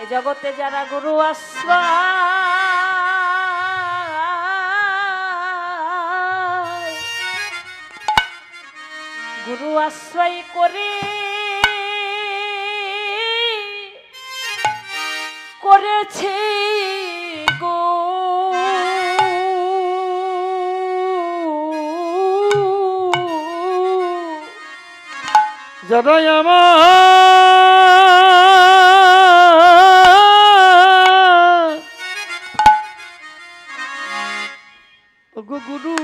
এই জগতে যারা গুরু আশ্রয় গুরু আশ্রয় করে করেছে গো যারা আমার গুরু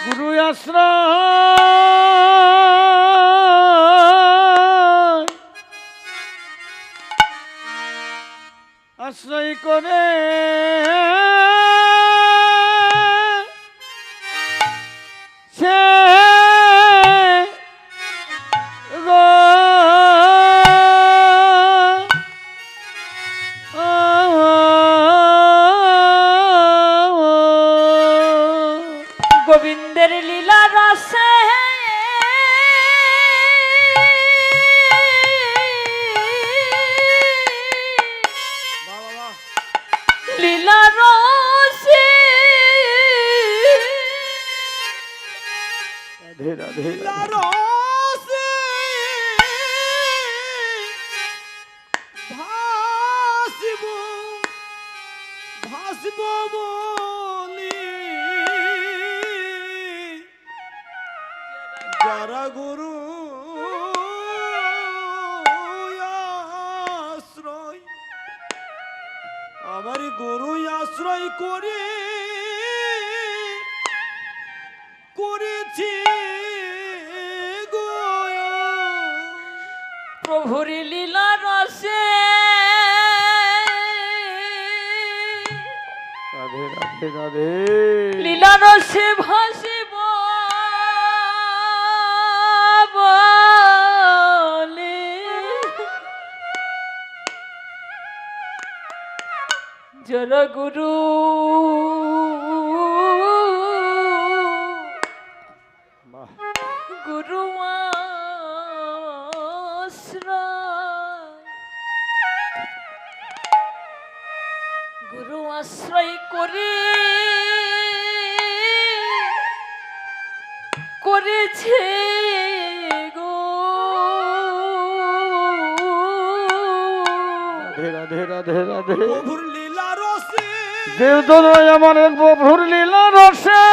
গুরু আশ্রয় করে সে গোবিন্দের লীলা রসে লীলা রসে রাধে রাধে ভাসিব বলি যারা গুরু আশ্রয় আমার গুরু আশ্রয় করে করেছি প্রভুর লীলা রসে রাধে রাধে রাধে লীলা রসে ভাসিব বলে যারা গুরু বাহ গুরু আশ্রয় করে করেছে গো রাধে রাধে রাধে প্রভুর লীলা রসে যেহেতু আমার এক প্রভুর লীলা রসে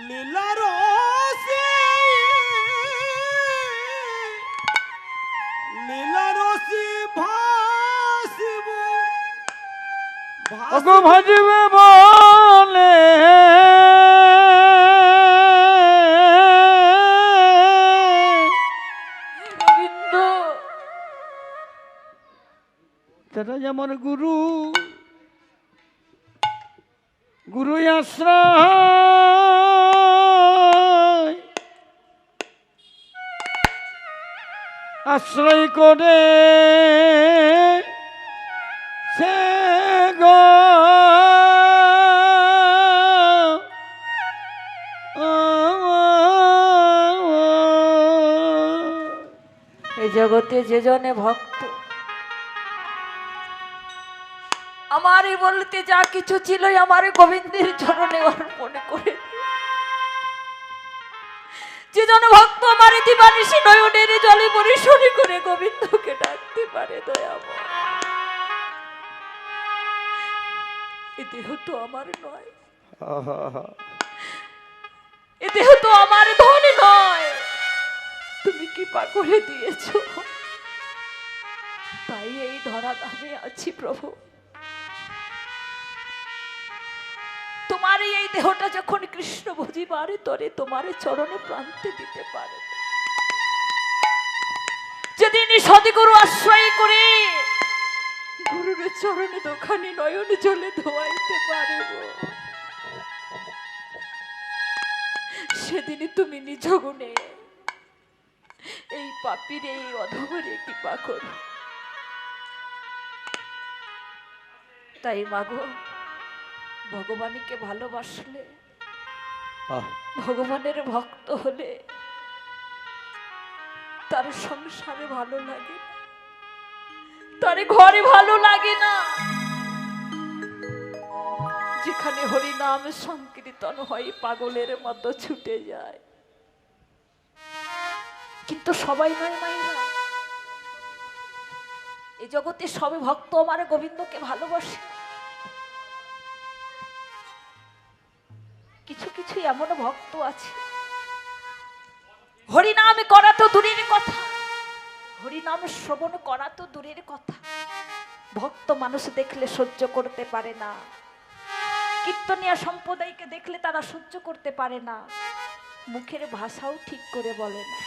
লীলা রসে লীলা রসে ভাসিব ওগো ভাজিবে বলে গোবিন্দ তারা আমার গুরু গুরু আশ্রয় আশ্রয় করে সে গো এই জগতে যে জনে ভক্ত আমারই বলতে যা কিছু ছিল আমার গোবিন্দের চরণে অর্পণ করে যে জন ভক্ত আমার দিবানিশি নয়নের জলে পরিশোধ করে গোবিন্দকে ডাকতে পারে দয়াময় এ দেহ তো আমার নয় এ দেহ তো আমার ধন নয় তুমি কৃপা করে দিয়েছো তাই এই ধরা ধামে আছি প্রভু তোমার এই দেহটা যখন কৃষ্ণ বুঝিবার তরে তোমার চরণে প্রান্তে দিতে পারে যেদিন সদ্গুরু আশ্রয় করে গুরুর চরণে দোখানি নয়ন জলে ধোয়াইতে পারব সেদিন তুমি নিজ গুণে এই পাপীর এই অধমরে কৃপা করো তাই মাগো ভগবানকে ভালোবাসলে আহ, ভগবানের ভক্ত হলে তার সংসারে ভালো লাগে না, তার ঘরে ভালো লাগে না। যেখানে হরি নাম সংকীর্তন হয় পাগলের মতো ছুটে যায়। কিন্তু সবাই নয় মায়েরা, এই জগতে সবে ভক্ত আমার গোবিন্দকে ভালোবাসে। কিছু কিছু এমন ভক্ত আছে, হরিনাম করা তো দূরের কথা, হরিনাম শ্রবণ করা তো দূরের কথা, ভক্ত মানুষ দেখলে সহ্য করতে পারে না। কীর্তনিয়া সম্প্রদায়কে দেখলে তারা সহ্য করতে পারে না, মুখের ভাষাও ঠিক করে বলে না।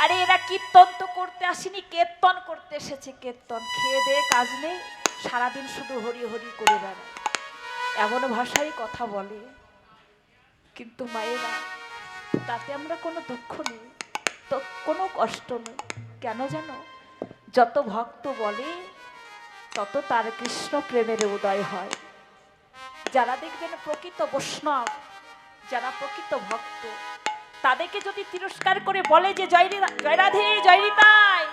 আরে এরা কীর্তন তো করতে আসেনি, কীর্তন করতে এসেছে। কীর্তন খেয়ে দিয়ে কাজ নেই, সারাদিন শুধু হরি হরি করে বেড়ায়, এমন ভাষায় কথা বলে। কিন্তু মায়েরা, তাতে আমরা কোনো দুঃখ নেই, তো কোনো কষ্ট নেই। কেন জানো? যত ভক্ত বলে তত তার কৃষ্ণ প্রেমের উদয় হয়। যারা দেখবেন প্রকৃত বৈষ্ণব, যারা প্রকৃত ভক্ত, তাদেরকে যদি তিরস্কার করে বলে যে জয় রাধে জয় নিতাই,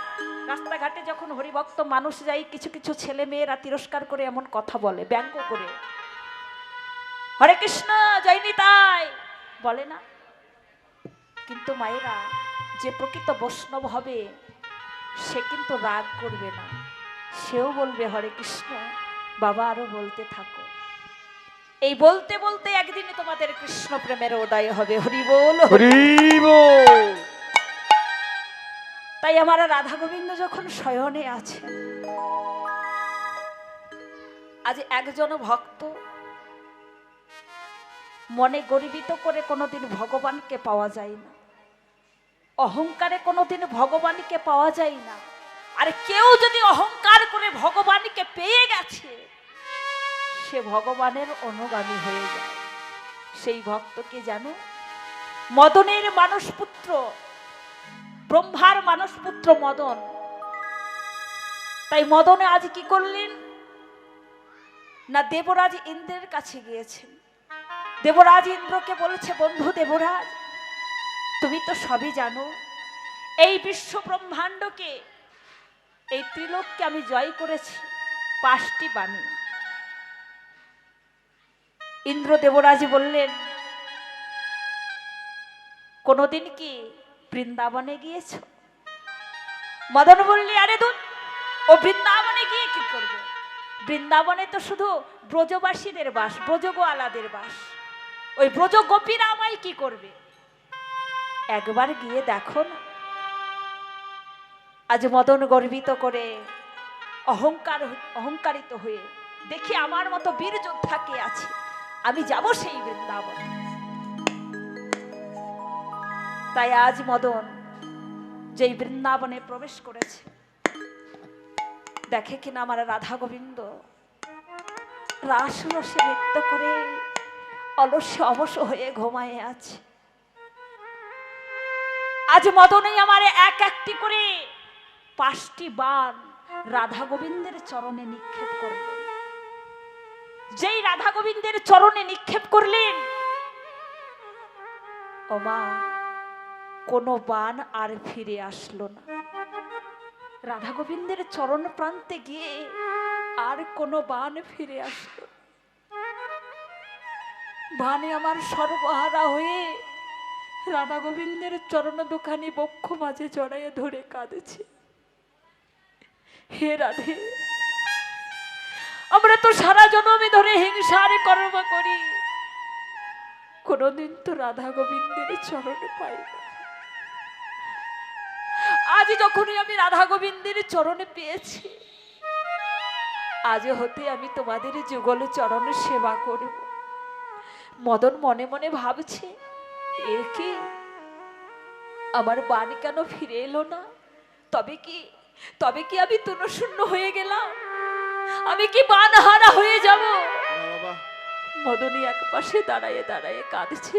রাস্তাঘাটে যখন হরিভক্ত মানুষ যায়, কিছু কিছু ছেলে মেয়েরা তিরস্কার করে এমন কথা বলে, ব্যঙ্গ করে, হরে কৃষ্ণ জয় নিতাই বলে না। কিন্তু মায়েরা, যে প্রকৃত বৈষ্ণব হবে সে কিন্তু রাগ করবে না, সেও বলবে হরে কৃষ্ণ, বাবা আরো বলতে থাকো। এই বলতে বলতে একদিনে তোমাদের কৃষ্ণ প্রেমের উদয় হবে। হরি বল হরি। হরি বল। তাই আমার রাধা গোবিন্দ যখন শয়নে আছে, আজ একজন ভক্ত মনে গর্বিত করে কোনোদিন ভগবানকে পাওয়া যায় না, অহংকারে কোনোদিন ভগবানকে পাওয়া যায় না। আর কেউ যদি অহংকার করে ভগবানকে পেয়ে গেছে, সে ভগবানের অনুগামী হয়ে যায়। সেই ভক্তকে জানো, মদনের মানস পুত্র, ব্রহ্মার মানস পুত্র মদন। তাই মদনে আজ কি করলেন না, দেবরাজ ইন্দ্রের কাছে গিয়েছেন। দেবরাজ ইন্দ্রকে বলেছে, বন্ধু দেবরাজ, তুমি তো সবই জানো, এই বিশ্ব ব্রহ্মাণ্ডকে, এই ত্রিলোককে আমি জয় করেছি 5টি বাণী। ইন্দ্র দেবরাজ বললেন, কোনদিন কি বৃন্দাবনে গিয়েছ? মদন বললি, আরে দূর, ও বৃন্দাবনে গিয়ে কি করবে? বৃন্দাবনে তো শুধু ব্রজবাসীদের বাস, ব্রজগোয়ালাদের বাস, ওই ব্রজ গোপীরা আমায় কি করবে? একবার গিয়ে দেখো না। আজ মদন গর্বিত করে অহংকারিত হয়ে, দেখি আমার মতো বীর যোদ্ধা কে আছে, আমি যাব সেই বৃন্দাবন। তাই আজ মদন যেই বৃন্দাবনে প্রবেশ করেছে, দেখে কিনা আমার রাধা গোবিন্দ রাস রসে নৃত্য করে অলস্য অবশ হয়ে ঘুমায়ে আছে। আজ মদনেই আমার এক একটি করে 5টি বাণ রাধা গোবিন্দের চরণে নিক্ষেপ করলেন। যেই রাধা গোবিন্দের চরণে নিক্ষেপ করলেন, ও মা, কোনো বাণ আর ফিরে আসলো না। রাধা গোবিন্দের চরণ প্রান্তে গিয়ে আর কোনো বাণ ফিরে আসলো না। বাণে আমার সর্বহারা হয়ে রাধা গোবিন্দের চরণ দুখানি বক্ষ মাঝে জড়াইয়ে ধরে কাঁদেছে, হে রাধে, আমরা তো সারা জন্মে ধরে হিংসার কর্ম করি, কোনদিন তো রাধা গোবিন্দের চরণ পাই না। আজ যখনই আমি রাধা গোবিন্দের চরণে পেয়েছি, আজ হতে আমি তোমাদের যুগল চরণ সেবা করব। মদন মনে মনে ভাবছে, এ কি, আমার বাণী কেন ফিরে এলো না? তবে কি আমি তনুশূন্য হয়ে গেলাম? আমি কি বানহারা হয়ে যাব? মদনী এক পাশে দাঁড়ায়ে দাঁড়ায়ে কাঁদছে।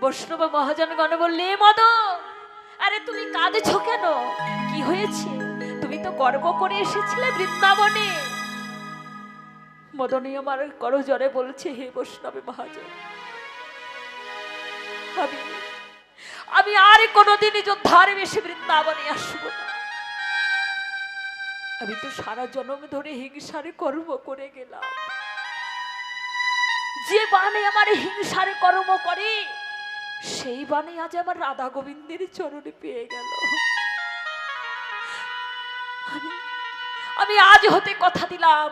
বৈষ্ণব মহাজনগণ বললে, মদন, আরে তুমি কাঁদছো কেন? কি হয়েছে? তুমি তো গর্ব করে এসেছিলে বৃন্দাবনে। মদনী আমার করজোরে বলছে, হে বৈষ্ণব মহাজন, আমি আমি আর কোনোদিনই যোদ্ধার বেশি বৃন্দাবনে আসবো না। আমি তো সারা জন্ম ধরে হিংসারে কর্ম করে গেলাম। যে বানে আমার হিংসার কর্ম করে সেই বানে আজ আমার রাধা গোবিন্দের চরণে পেয়ে গেল। আমি আজ হতে কথা দিলাম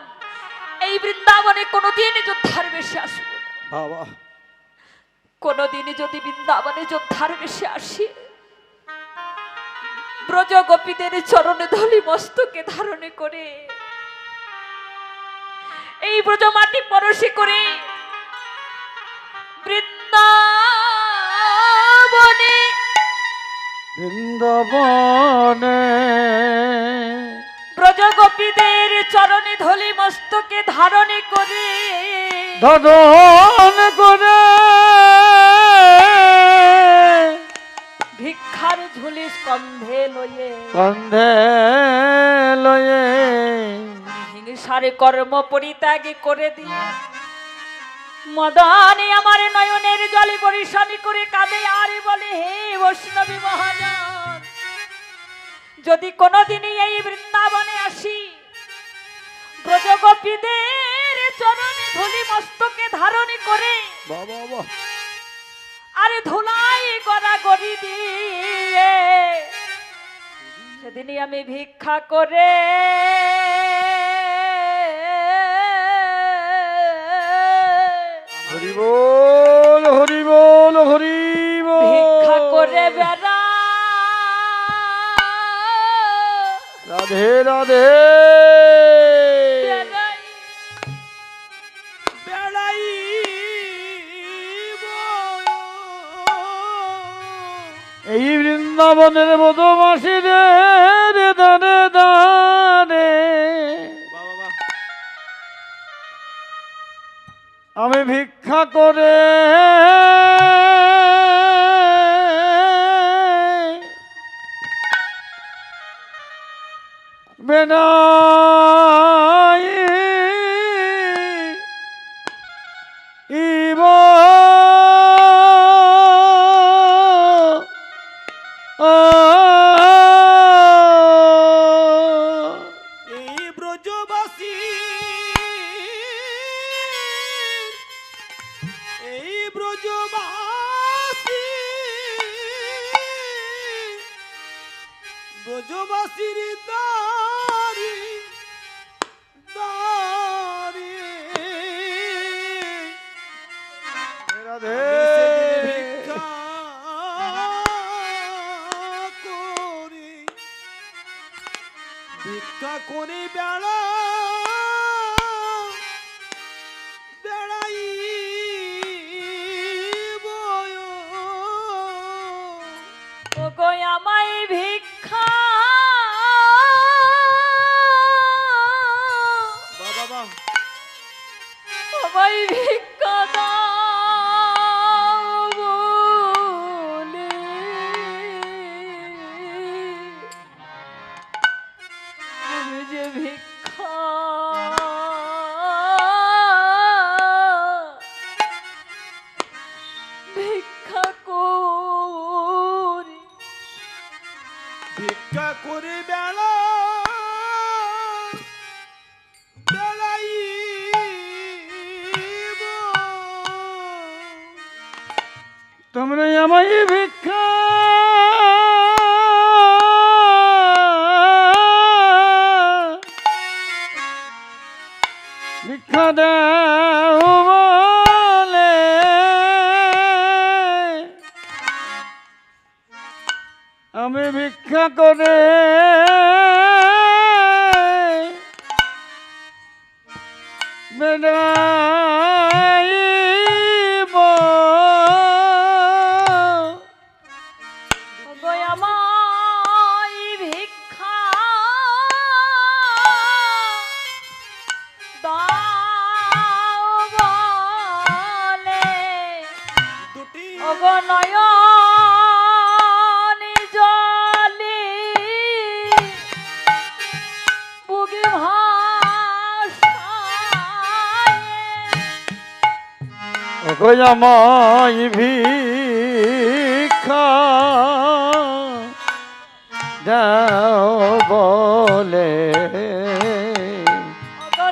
এই বৃন্দাবনে কোনোদিন যোদ্ধার বেশে আসবো না। বাবা কোনোদিন যদি বৃন্দাবনে যোদ্ধার বেশে আসি, ব্রজ গোপীদের চরণে ধলি মস্তকে ধারণে করে এই ব্রজ মাটি পরশি করে বৃন্দাবনে বৃন্দাবনে ব্রজ গোপীদের চরণে ধলি মস্তকে ধারণে করে ধন করে ভিক্ষার ঝুলি স্কন্ধে লয়ে কন্ধে লয়ে হিংসারে কর্ম পরিত্যাগ করে দিয়ে মদনে আমার নয়নের জলে পরিশানি করে কাঁদে আর বলে, হে বৈষ্ণবী মহাজন, যদি কোনোদিনই এই বৃন্দাবনে আসি, ব্রজগোপীদের চরণে ধুলি মস্তকে ধারণ করে বাবা বাবা আরে ধুলাই গড়াগড়ি দিয়ে সেদিনই আমি ভিক্ষা করে হরি বল হরি বল হরি বল ভিক্ষা করে বেড়া রাধে রাধে বেড়াই বেড়াইব এই বৃন্দাবনের মধুমাসি রে রে দানে দানে বাবা আমি ভিক্ষা করে বেনাই ইব এই ব্রজবাসী এই ব্রজবাসী ব্রজবাসীর দারি দারি রাধে ভিক্ষা করে বেড়া বেড়াই ওগো আমায় ভিক্ষা বাবা আমায় ভিক্ষা দাও বলে আমি যে ভিক্ষা ভিক্ষা করি ভিক্ষা করে বেড়া বেড়াই তোমরা আমায় ভিক্ষা ভিক্ষা দাও বলে আমি ভিক্ষা করে বেড়াইব ওগো আমায় ভিক্ষা দাও বলে দুটি ওগো নয়নে জলে বুকে ভাষায় ওগো আমায় ভিক্ষা যাও বলে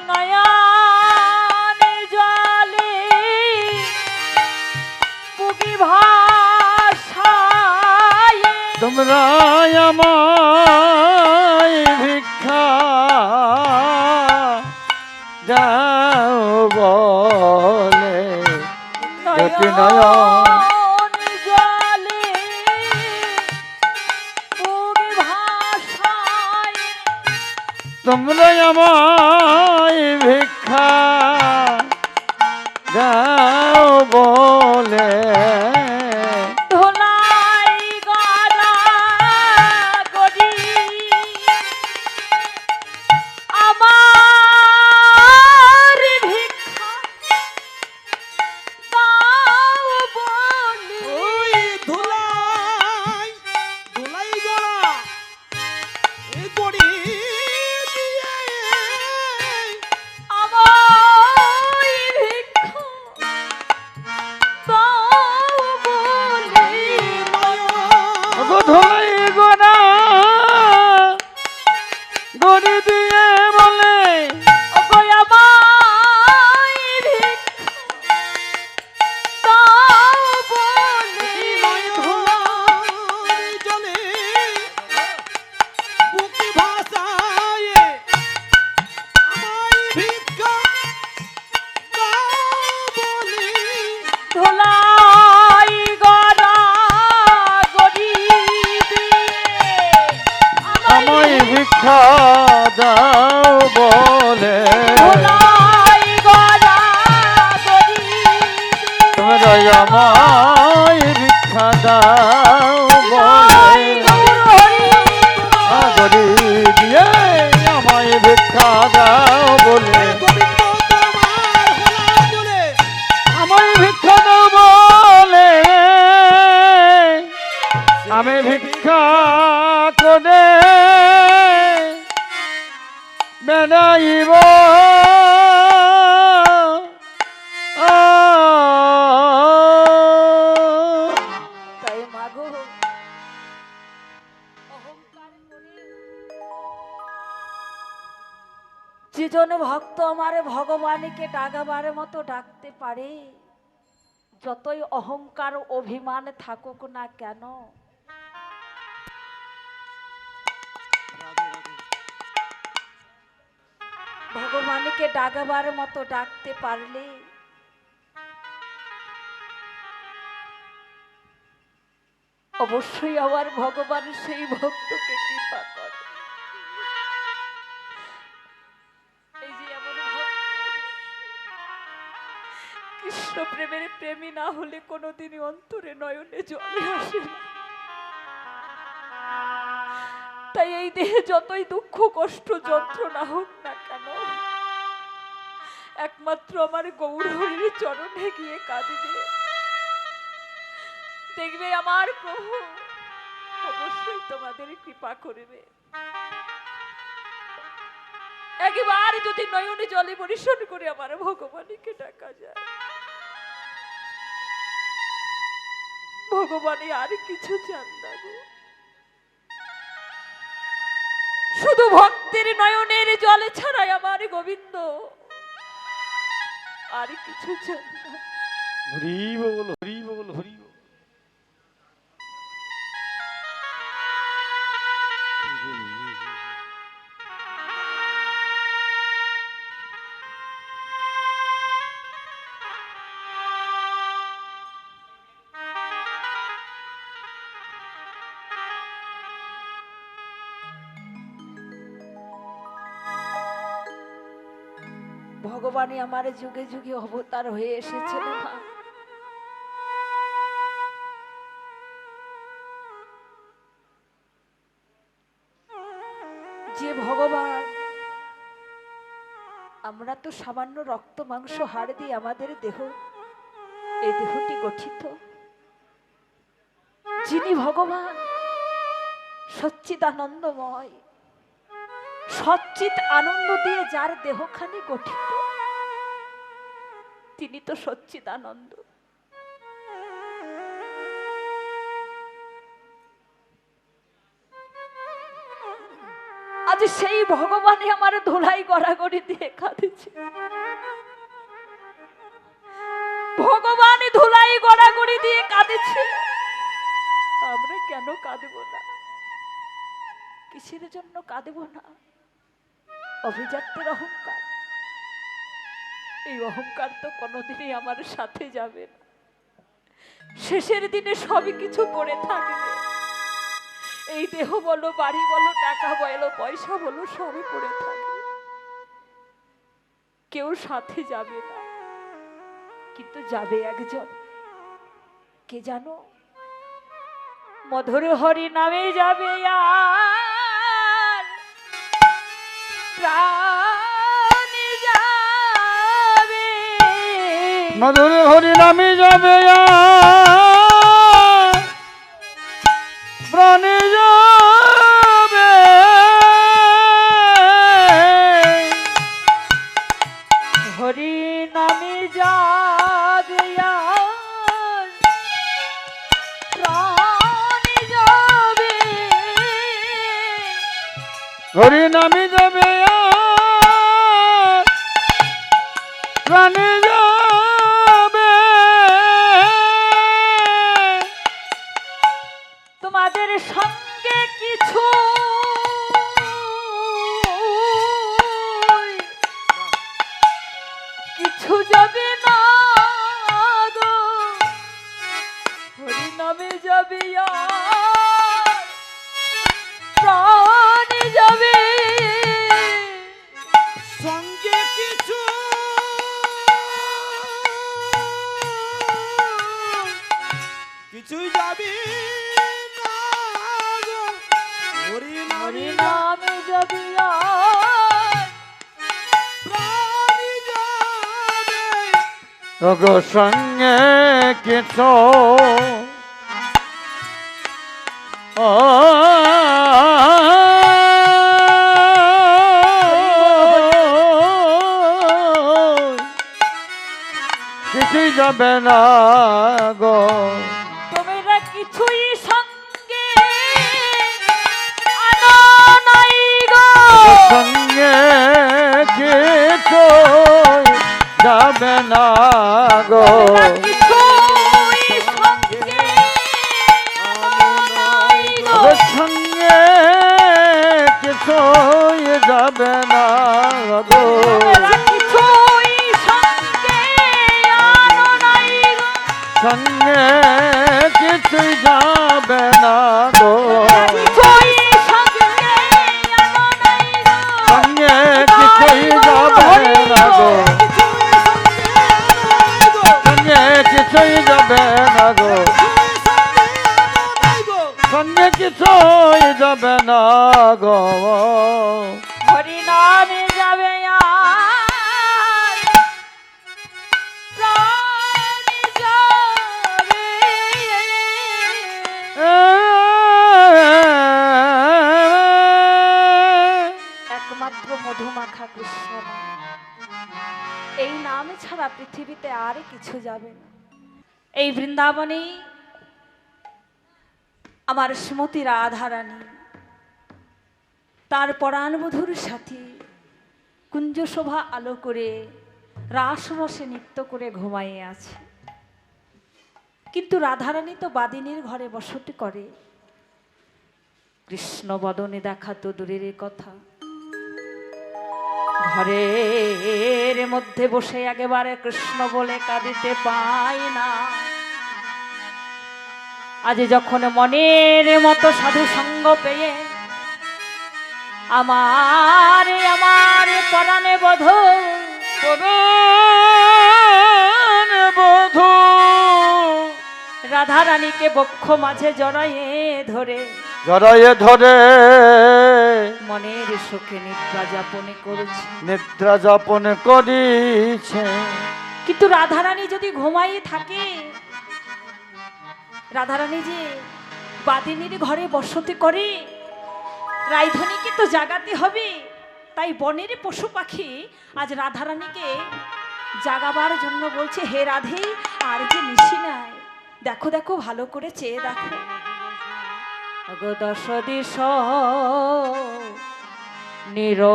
নয়নে জলে বুকি ভাষায় তোমরা আমায় ভিক্ষা যাও বলে দুটি নয়ন জলে বুকি ভাষায় তোমরা আমায় ভিক্ষা যাও বলে ধোলাই গড়া গড়ি আমার ভিক্ষা দাও বলে ওই ধুলাই ধুলাই গড়া এই গড়ি দিয়ে আমায় ভিক্ষা দাও বলে ওগো ধোলাই গোনা গড়ি দিয়ে বলে ওগো আমায় ভিক্ষা দাও বলে ধুলাই জলে বুকি ভাষায় আমায় ভিক্ষা দাও বলি ধোলাই গড়া গড়ি দিয়ে আমায় ভিক্ষা দাও বলে ধোলাই গড়া গড়ি তোমরা আমায় ভিক্ষা দাও বলে গড়ি দিয়ে আমায় ভিক্ষা দাও বলে গোবিন্দ তোমার হলা জলে আমায় ভিক্ষা দাও বলে আমি ভিক্ষা করে বেড়াইব তাই মাগো অহংকার করে যেজন ভক্ত আমার ভগবানকে ডাকাবার মতো ডাকতে পারে যতই অহংকার অভিমান থাকুক না কেন ভগবানকে ডাকাবার মতো ডাকতে পারলে অবশ্যই আমার ভগবান সেই ভক্তকে কৃপা করে। এই যে এমন ভক্ত কৃষ্ণ প্রেমের প্রেমী না হলে কোনোদিনই অন্তরে নয়নে জলে আসে না। তাই এই দেহে যতই দুঃখ কষ্ট যন্ত্রণা হোক না কেন একমাত্র আমার গৌর হরির চরণে গিয়ে কাঁদিবে, দেখবে আমার প্রভু অবশ্যই তোমাদের কৃপা করবে। একবার যদি নয়নে জলে পরিশোধ করে আমার ভগবানকে ডাকা যায়, ভগবানই আর কিছু চান না গো, শুধু ভক্তের নয়নের জলে ছাড়াই আমার গোবিন্দ আর কিছু চান না। হরি বল হরি বল হরি বল। ভগবানই আমার যুগে যুগে অবতার হয়ে এসেছেন মা। যে ভগবান, আমরা তো সামান্য রক্ত মাংস হাড় দিয়ে আমাদের দেহ, এই দেহটি গঠিত, যিনি ভগবান সচ্চিদানন্দময়, সচ্চিত আনন্দ দিয়ে যার দেহখানি গঠিত, তিনি তো সচ্চিদানন্দ। আজ সেই ভগবানই আমার ধুলাই গড়াগড়ি দিয়ে কাঁদেছে। ভগবান ধুলাই গড়াগড়ি দিয়ে কাঁদেছে, আমরা কেন কাঁদব না? কিসের জন্য কাঁদব না? অভিজাত্যের অহংকার। এই অহংকার তো কোনোদিনই আমার সাথে যাবে না। শেষের দিনে সবই কিছু পড়ে থাকবে। এই দেহ বলো, বাড়ি বলো, টাকা বলো, পয়সা বলো, সবই পড়ে থাকবে, কেউ সাথে যাবে না। কিন্তু যাবে একজন, কে জানো? মধুর হরি নামে যাবে আর প্রাণে যাবে। মধুর হরি নামে যাবে প্রাণে যাবে। হরি নামে যাবে আর প্রাণে যাবে। হরি নামে যাবে প্রাণে যাবে। তোমাদের সঙ্গে কিছু কিছু যাবে না গো। হরি নামে যাবে আর প্রাণে যাবে। সঙ্গে কিছু কিছুই যাবি না গো। হরি হরি নামে নামে যাবে আর প্রাণী যাবে। ওগো সঙ্গে কিছু কিছুই যাবে না গো। তোমরা কিছুই সঙ্গে আনো নাই গো। সঙ্গে কিছু যাবে না গো। তোমরা কিছুই সঙ্গে আনো নাই গো। সঙ্গে কিছুই যাবে না গো। তোমরা কিছুই সঙ্গে আনো নাই গো। সঙ্গে কিছুই যাবে না গো। কিছুই সঙ্গে আনো নাই গো। সঙ্গে কিছুই যাবে না গো। সঙ্গে কিছুই যাবে না গো। সঙ্গে কিছুই যাবে না গো। হরি নামে যাবে আর প্রাণে যাবে। একমাত্র মধুমাখা কৃষ্ণ নাম, এই নাম ছাড়া পৃথিবীতে আর কিছু যাবে না। এই বৃন্দাবনে আমার শ্রীমতী রাধারানী তার পরাণবধূর সাথে কুঞ্জ শোভা আলো করে রাস রসে নৃত্য করে ঘুমাইয়ে আছে। কিন্তু রাধারানী তো বাদিনীর ঘরে বসতি করে। কৃষ্ণ বদনে দেখা তো দূরের কথা, ঘরের মধ্যে বসে একেবারে কৃষ্ণ বলে কাঁদিতে পায় না। আজ যখন মনের মতো সাধু সঙ্গ পেয়ে আমার আমার পরাণে বধূ বধূ রাধারানীকে বক্ষ মাঝে জড়াইয়ে ধরে জড়াইয়ে ধরে মনের সুখে নিদ্রা যাপনে করেছে। নিদ্রা যাপন করিছে। কিন্তু রাধারানী যদি ঘুমাইয়ে থাকে, রাধারানী যে বাদিনীর ঘরে বসতি করে, রাইধনীকে তো জাগাতে হবে। তাই বনের পশু পাখি আজ রাধারানীকে জাগাবার জন্য বলছে, হে রাধে আর যে নিশি নাই, দেখো দেখো ভালো করে চেয়ে দেখো। অগো দশ দিশ নিরমল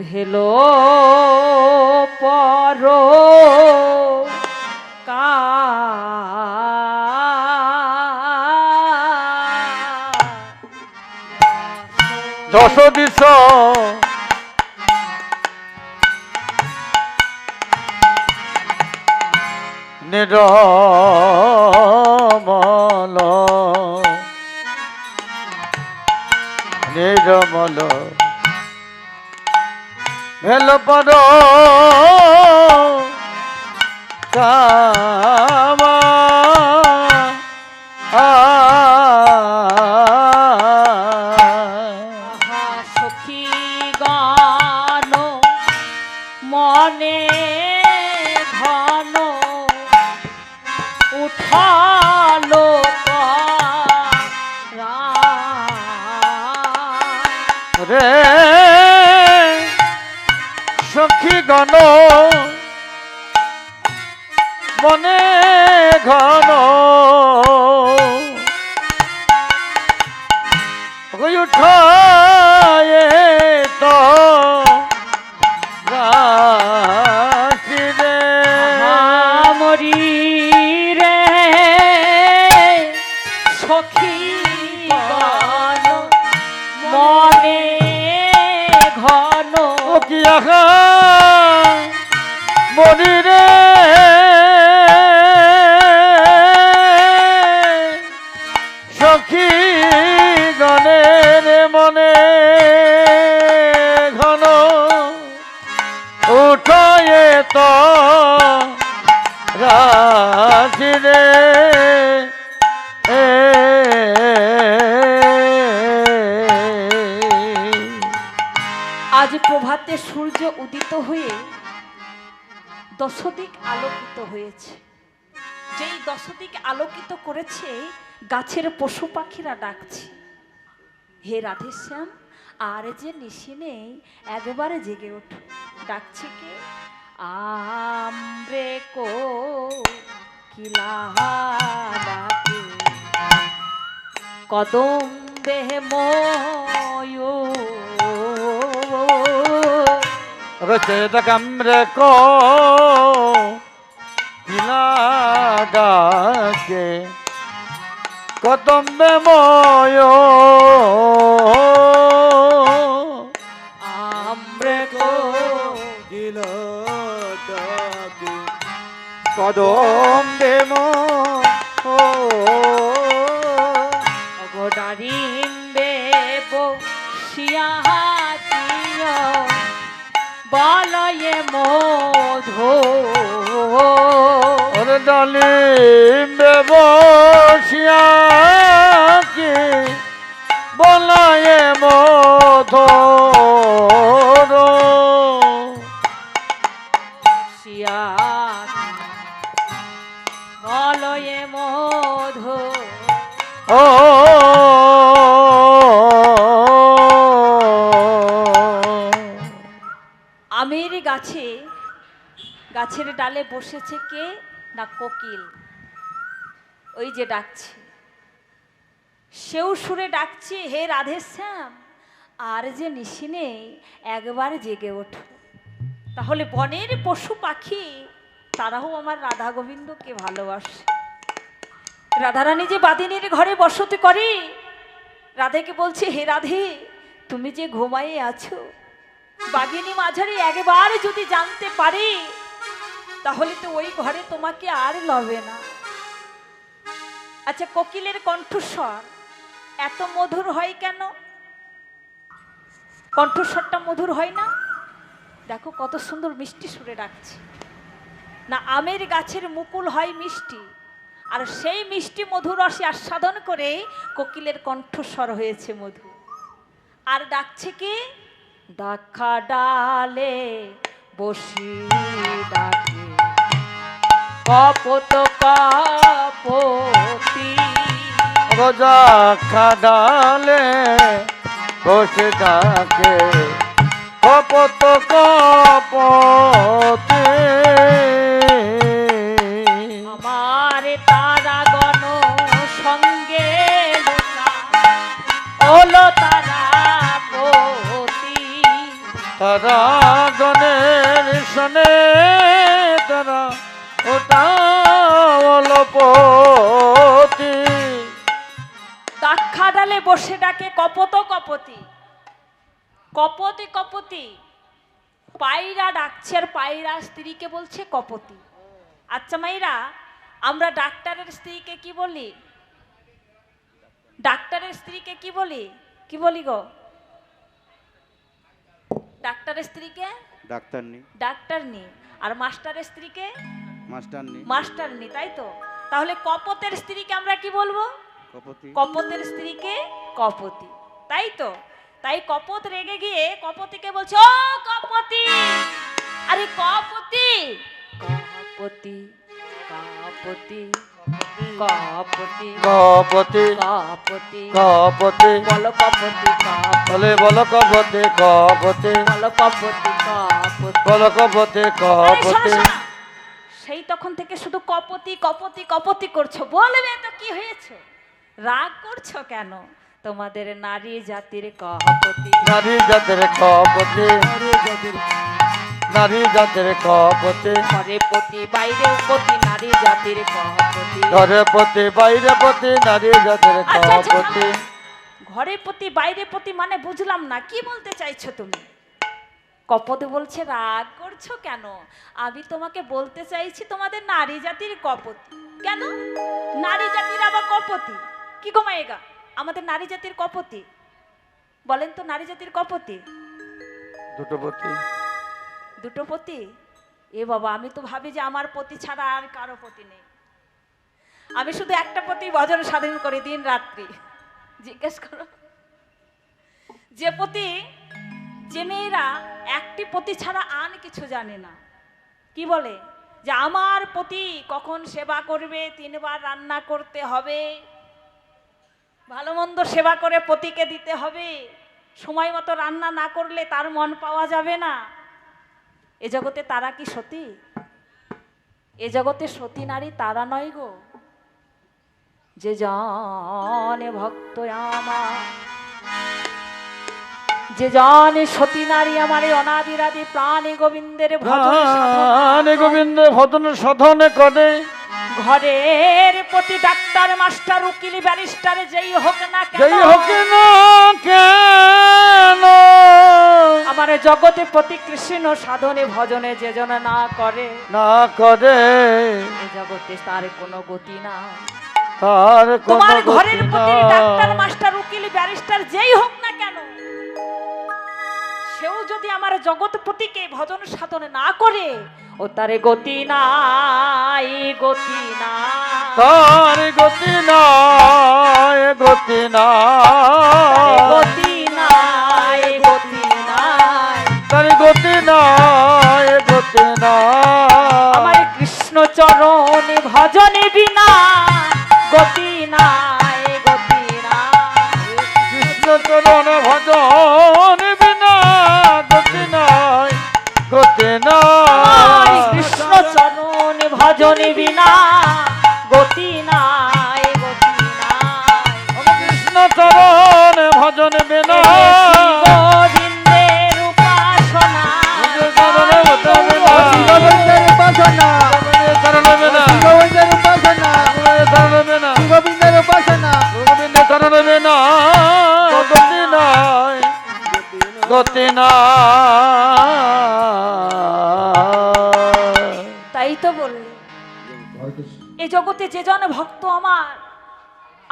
ভেলো পর কা দশ দিশ নিরমল নিরমল ভেল পর কামা আহা সখী গান মনে ঘন উঠালো রে সখী গণ মনে ঘন উঠায়ে তো রাশি রে মরি রে সখী গান মনে ঘন ও কি আহা মরি রে সখী গণের মনে ঘন উঠয়ে তো রাশি রে আজ প্রভাতে সূর্য উদিত হয়ে দশদিক আলোকিত হয়েছে। যেই দশদিক আলোকিত করেছে গাছের পশু পাখিরা ডাকছে, হে রাধেশ্যাম আর যে নিশি নেই, একবারে জেগে ওঠো। ডাকছে কে? আমরে কো কিলা ডাকে কদম দেহ ময়ূ রচেত কামরে কো কিলা ডাকে কদম্বে ময় আমরে কো কদম্বে অগোডারিম্বে বসিয়াচিয় বলয়ে মধু ডালিম্বে বসিয়া কি বলায় মধুর শিয়া বলয়ে মধু ও আমের গাছে গাছের ডালে বসেছে কে না কোকিল, ওই যে ডাকছে, সেও সুরে ডাকছে, হে রাধেশ্যাম আর যে নিশি নেই, একবার জেগে ওঠো। তাহলে বনের পশু পাখি তারাও আমার রাধা গোবিন্দকে ভালোবাসে। রাধারানী যে বাদিনীর ঘরে বসতি করে, রাধেকে বলছে, হে রাধে তুমি যে ঘুমায়ে আছো, বাগিনী মাঝারি একবার যদি জানতে পারি তাহলে তো ওই ঘরে তোমাকে আর লবে না। আচ্ছা, কোকিলের কণ্ঠস্বর এত মধুর হয় কেন? কণ্ঠস্বরটা মধুর হয় না? দেখো কত সুন্দর মিষ্টি সুরে ডাকছে না। আমের গাছের মুকুল হয় মিষ্টি, আর সেই মিষ্টি মধুর রসে আস্বাদন করে কোকিলের কণ্ঠস্বর হয়েছে মধু। আর ডাকছে কি? দেখা ডালে বসি ডাকে কপত কপতি রোজা খাডালে বসে ডাকে কপত কপতে আমার তারাগণ সঙ্গে লোকা তারা গণের শনে তারা ওটা অলপতি দাক্ষা ডালে বসে ডাকে কপত কপতি, কপতি কপতি। পায়রা ডাকছে আর পায়রা স্ত্রীকে বলছে কপতি। আচ্ছা মাইরা, আমরা ডাক্তারের স্ত্রীকে কি বলি? ডাক্তারের স্ত্রীকে কি বলি? কি বলি গো? ডাক্তারের স্ত্রীকে ডাক্তারনি, ডাক্তারনি, আর মাস্টারের স্ত্রীকে মাস্টারনি, মাস্টারনি, তাই তো? তাহলে কপতের স্ত্রীকে আমরা কি বলবো? কপতি, কপতের স্ত্রীকে কপতি, তাই তো? তাই কপত রেগে গিয়ে কপতিকে বলছে, ও কপতি, আরে কপতি, কপতি, কপতি, কপতি, কপতি কপতি, কপতি বলো কপতি, কপতি, বলে বল কপতি কপতি বলো কপতি, কপতি। বল কপতি আরে শোনো, কপতি শোনো। সেই তখন থেকে শুধু কপতি কপতি কপতি করছো, বলবে তো কি হয়েছে? রাগ করছো কেন? তোমাদের নারী জাতির কপতি, নারী জাতের কপতি নারী জাতের কপতি ঘরে পতি বাইরে পতি, নারী জাতির কপতি। ঘরে পতি বাইরে পতি নারী জাতের আচ্ছা, আচ্ছা, কপতি ঘরে পতি বাইরে পতি মানে বুঝলাম না, কি বলতে চাইছো তুমি? কপতি বলছে রাগ করছো কেন? আমি তোমাকে বলতে চাইছি তোমাদের নারী জাতির কপতি। কেন নারী জাতির আবার কপতি? কি গো মায়েগা, আমাদের নারী জাতির কপতি বলেন তো? নারী জাতির কপতি দুটো পতি দুটো পতি? এ বাবা, আমি তো ভাবি যে আমার পতি ছাড়া আর কারো পতি নেই। আমি শুধু একটা পতি ভজন সাধন করি দিন রাত্রি। জিজ্ঞেস করো যে পতি, যে মেয়েরা একটি পতি ছাড়া আন কিছু জানে না, কি বলে যে আমার পতি কখন সেবা করবে, 3 বার রান্না করতে হবে, ভালো মন্দ সেবা করে পতিকে দিতে হবে, সময় মতো রান্না না করলে তার মন পাওয়া যাবে না। এ জগতে তারা কি সতী? এ জগতে সতী নারী তারা নয় গো, যে জানে ভক্ত আমার, যে জানে সতী নারী আমার এই অনাদিরাদি প্রাণে গোবিন্দের ভজন প্রাণে গোবিন্দ ভজন সাধন করে ঘরের প্রতি ডাক্তার মাস্টার উকিল ব্যারিস্টার যেই হোক না কেন, যেই হোক না কেন আমার জগতে প্রতি কৃষ্ণ সাধনে ভজনে যে জন না করে, না করে এ জগতে তার কোনো গতি না। তার তোমার কোনো ঘরের গতি প্রতি না। ডাক্তার মাস্টার উকিল ব্যারিস্টার যেই হোক না কেন, সেও যদি আমার জগৎপতিকে ভজন সাধনে না করে, ও তারে গতি নাই, গতি না। তার গতি নাই গতি নাই গতি নাই, গতি নাই। তার গতি নাই গতি নাই আমার কৃষ্ণ চরণ ভজনে বিনা গতি নাই, গতি নাই। কৃষ্ণ চরণ ভজন বিনা গতি নাই গতি আমার নাই কৃষ্ণ চরণ ভজনে বিনা গতি নাই, গতি নাই। কৃষ্ণ চরণ ভজন বিনা গোবিন্দের উপাসনা, গোবিন্দের উপাসনা চরণ বিনা গোবিন্দের উপাসনা, চরণ বিনা গোবিন্দের উপাসনা, গোবিন্দের চরণ বিনা গতি নাই গতি নাই তাই তো বললে এই জগতে যে জন ভক্ত আমার,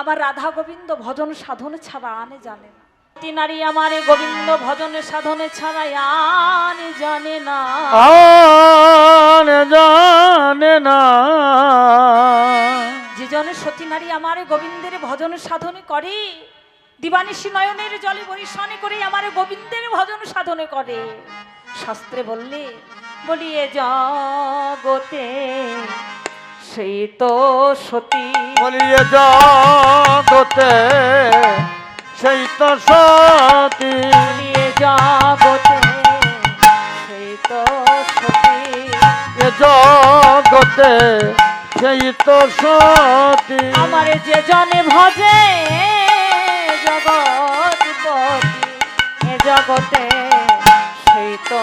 আমার রাধা গোবিন্দ ভজন সাধন ছাড়া আনে জানে না। সতী নারী আমার এই গোবিন্দ ভজন সাধনে ছাড়া আনে জানে না। আর জানে না যে জন সতী নারী আমার এই গোবিন্দের ভজন সাধনে করে, দিবানিশি নয়নের জলে বরিশনে করে আমার গোবিন্দের ভজন সাধনে করে, শাস্ত্রে বললে বলিয়ে জগতে সেই তো সতী, বলিয়ে জগতে সেই তো সতী বলিয়ে জগতে সেই তো সতী। এ জগতে সেই তো সতী আমার যে জনে ভজে জগৎপতি, এ জগতে সেই তো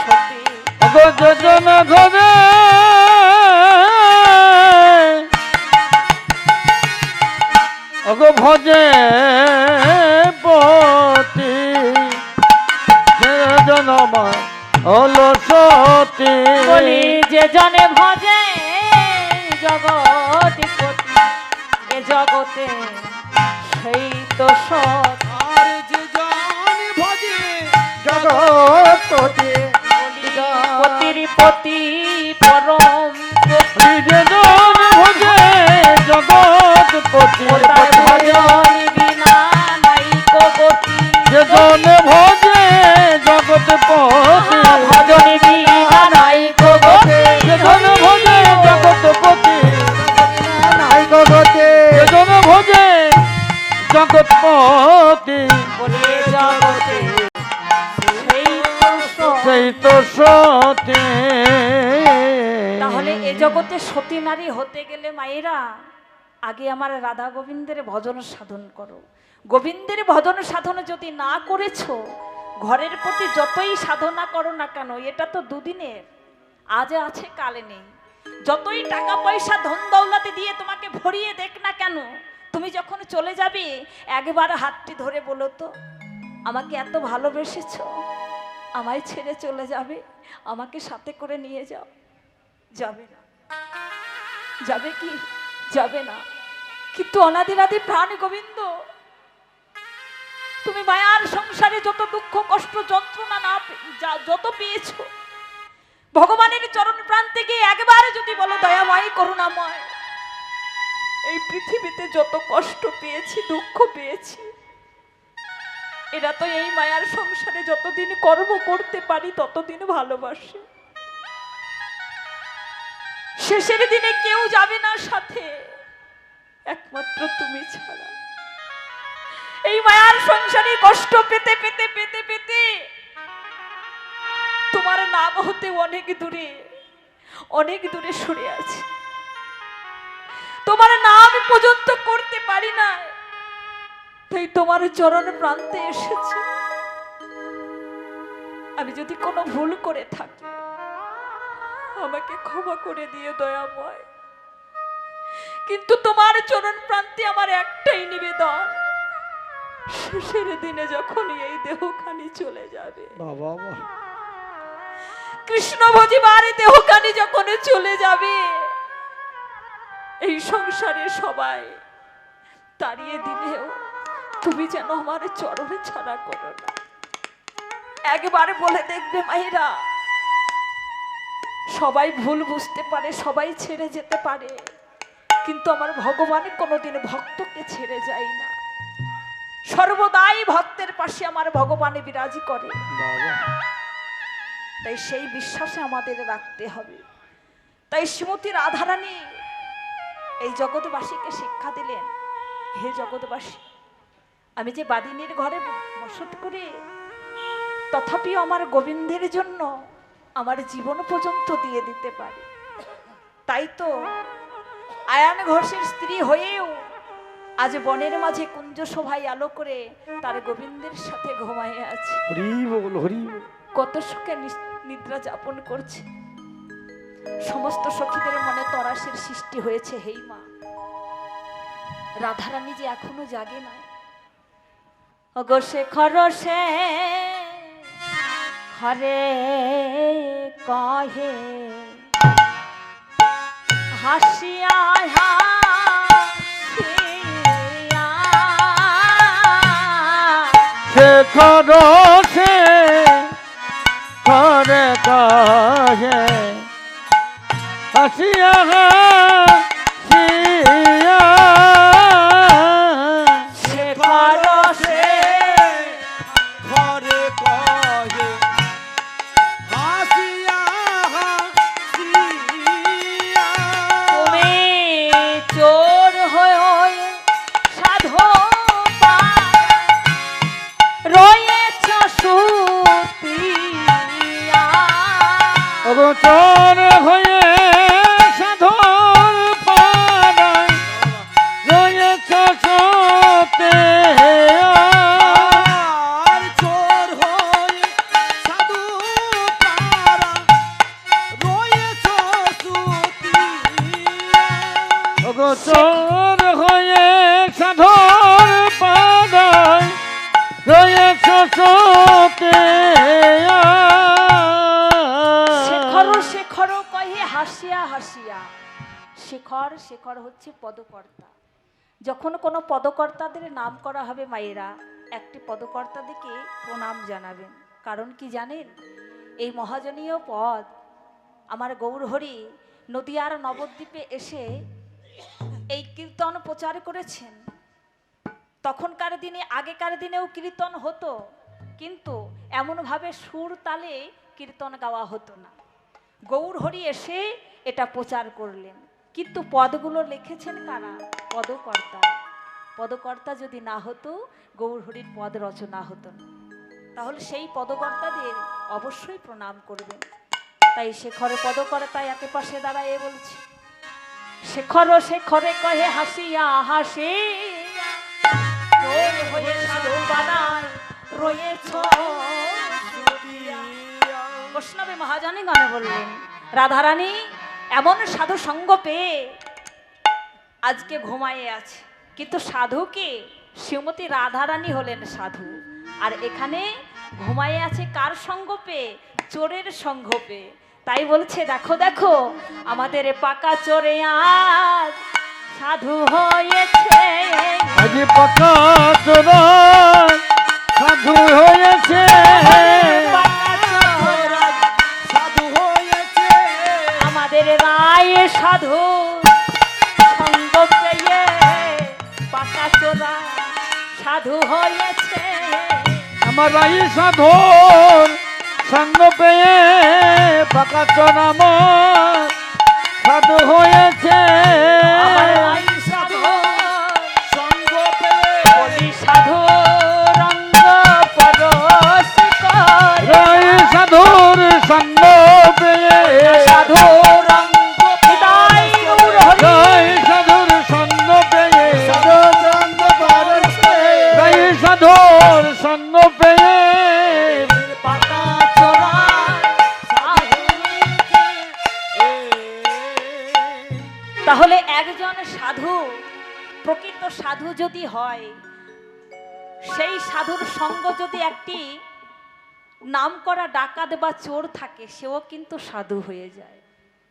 সতী ওগো যোজন ঘরে ওগো ভজে পতি সে জনম হলো সতী বলি যে জনে ভজে জগৎপতি এ জগতে সেই তো সৎ আর যে জন ভজে জগৎপতি পতির পতি পরম যে জন ভজে জগৎপতি তার ভজন বিনা নাই গতি যে জন ভজে জগৎপতি ভজন বিনা নাই গতি যে জন ভজে জগৎপতি নাই গগতে যে জন ভজে জগৎপতি বলে জগতে সেই তো সৎ। সেই তো সতী তাহলে এ জগতে সতী নারী হতে গেলে মায়েরা আগে আমার রাধা গোবিন্দের ভজন সাধন করো। গোবিন্দের ভজন সাধন যদি না করেছো, ঘরের প্রতি যতই সাধনা করো না কেন, এটা তো দুদিনের, আজ আছে কালে নেই। যতই টাকা পয়সা ধন দৌলতে দিয়ে তোমাকে ভরিয়ে দেখ না কেন, তুমি যখন চলে যাবে একবার হাতটি ধরে বলো তো, আমাকে এত ভালোবেসেছো, আমায় ছেড়ে চলে যাবে, আমাকে সাথে করে নিয়ে যাও। যাবে না, যাবে কি? যাবে না। কিন্তু অনাদিরাদি প্রাণ গোবিন্দ, তুমি মায়ার সংসারে যত দুঃখ কষ্ট যন্ত্রণা না যত পেয়েছো, ভগবানের চরণ প্রান্তে গিয়ে একবার যদি বলো দয়াময় করুণাময়, এই পৃথিবীতে যত কষ্ট পেয়েছি দুঃখ পেয়েছি, এরা তো এই মায়ার সংসারে যতদিন কর্ম করতে পারি ততদিন ভালোবাসে। শেষের দিনে কেউ যাবে না সাথে, একমাত্র তুমি ছাড়া। এই মায়ার সংসারে কষ্ট পেতে পেতে পেতে পেতে তোমার নাম হতে অনেক দূরে সরে আছে। তোমার নাম পর্যন্ত করতে পারি না, তাই তোমার চরণ প্রান্তে এসেছি। আমি যদি কোনো ভুল করে থাকি আমাকে ক্ষমা করে দিও দয়াময়। কিন্তু তোমার চরণ প্রান্তে আমার একটাই নিবেদন, শেষের দিনে যখন এই দেহখানি চলে যাবে, বাবা কৃষ্ণ ভজিবার দেহখানি যখন চলে যাবে, এই সংসারে সবাই তাড়িয়ে দিলেও তুমি যেন আমার চরণে ছাড়া করো না। একবার বলে দেখবে মায়েরা, সবাই ভুল বুঝতে পারে, সবাই ছেড়ে যেতে পারে, কিন্তু আমার ভগবান কোনোদিন ভক্তকে ছেড়ে যায় না। সর্বদাই ভক্তের পাশে আমার ভগবানে বিরাজি করে। তাই সেই বিশ্বাসে আমাদের রাখতে হবে। তাই শ্রীমতী রাধারানী এই জগৎবাসীকে শিক্ষা দিলেন, হে জগৎবাসী, আমি যে বাদিনীর ঘরে বসত করি, তথাপিও আমার গোবিন্দের জন্য আমার জীবন পর্যন্ত দিয়ে দিতে পারি। তাই তো আয়ান ঘোষের স্ত্রী হয়েও আজ বনের মাঝে কুঞ্জ শোভায় আলো করে তার গোবিন্দের সাথে ঘুমায়ে আছে। হরি বল হরি বল। কত সুখে নিদ্রা যাপন করছে। সমস্ত সখীদের মনে তরাসের সৃষ্টি হয়েছে। হেই মা, রাধারানী যে এখনো জাগে নাই। অগো শেখর সে হরে কহে হাসিয়া হাসিয়া শেখর সে করে কাহে হাসিয়া হাসিয়া শেখর সে ঘরে কহে হাসিয়া হাসিয়া তুমি চোর হয়ে সাধো রয়েছ সুতিয়া। অগোচর হয়ে সাধন অগোচর হয়ে সাধর পাদায় রয়েছ সতে শেখর শেখর কহে হাসিয়া হাসিয়া। শেখর শেখর হচ্ছে পদকর্তা। যখন কোনো পদকর্তাদের নাম করা হবে মায়েরা, একটি পদকর্তাদেরকে প্রণাম জানাবেন। কারণ কি জানেন? এই মহাজনীয় পদ আমার গৌরহরি নদিয়ার নবদ্বীপে এসে এই কীর্তন প্রচার করেছেন। তখনকার দিনে, আগেকার দিনেও কীর্তন হতো, কিন্তু এমনভাবে সুর তালে কীর্তন গাওয়া হতো না। গৌরহরি এসে এটা প্রচার করলেন, কিন্তু পদগুলো লিখেছেন কারা? পদকর্তা। পদকর্তা যদি না হতো, গৌরহরির পদ রচনা হতো না। তাহলে সেই পদকর্তাদের অবশ্যই প্রণাম করবেন। তাই শেখরে পদকর্তা একে পাশে দাঁড়ায় বলছে, শেখর শেখরে কহে হাসিয়া হাসিয়া তোর হয়ে সাধু বানায় রয়েছ শুধিয়া। বৈষ্ণবে মহাজনী গানে বললেন, রাধারানী এমন সাধু সঙ্গ পেয়ে আজকে ঘুমায়ে আছে, কিন্তু সাধুকে শ্রীমতী রাধারানী হলেন সাধু, আর এখানে ঘুমায়ে আছে কার সঙ্গ পেয়ে? চোরের সঙ্গ পেয়ে। তাই বলছে, দেখো দেখো আমাদের পাকা চোরে আজ সাধু হয়েছে। আজি পাকা চোরা সাধু হয়েছে, পাকা চোর সাধু হয়েছে আমাদের রায় সাধু সঙ্গ পেয়ে পাকা চোরা সাধু হয়েছে। আমার রাই সাধুর সঙ্গ পেয়ে পাকা চোরা সাধু হয়েছে। আমার রাই সাধু সঙ্গ পেয়ে বলি সাধু রঙ্গ পরশ কর। রাই সাধুর সঙ্গ পেয়ে সাধু রঙ্গ বিদায় গৌরহরি। রাই সাধুর সঙ্গ পেয়ে সঙ্গ পারছে রাই সাধুর সঙ্গ পেয়ে পাকা চোরা সাধু। তাহলে একজন সাধু, প্রকৃত সাধু যদি হয়, সেই সাধুর সঙ্গ যদি একটি নামকরা ডাকাত বা চোর থাকে, সেও কিন্তু সাধু হয়ে যায়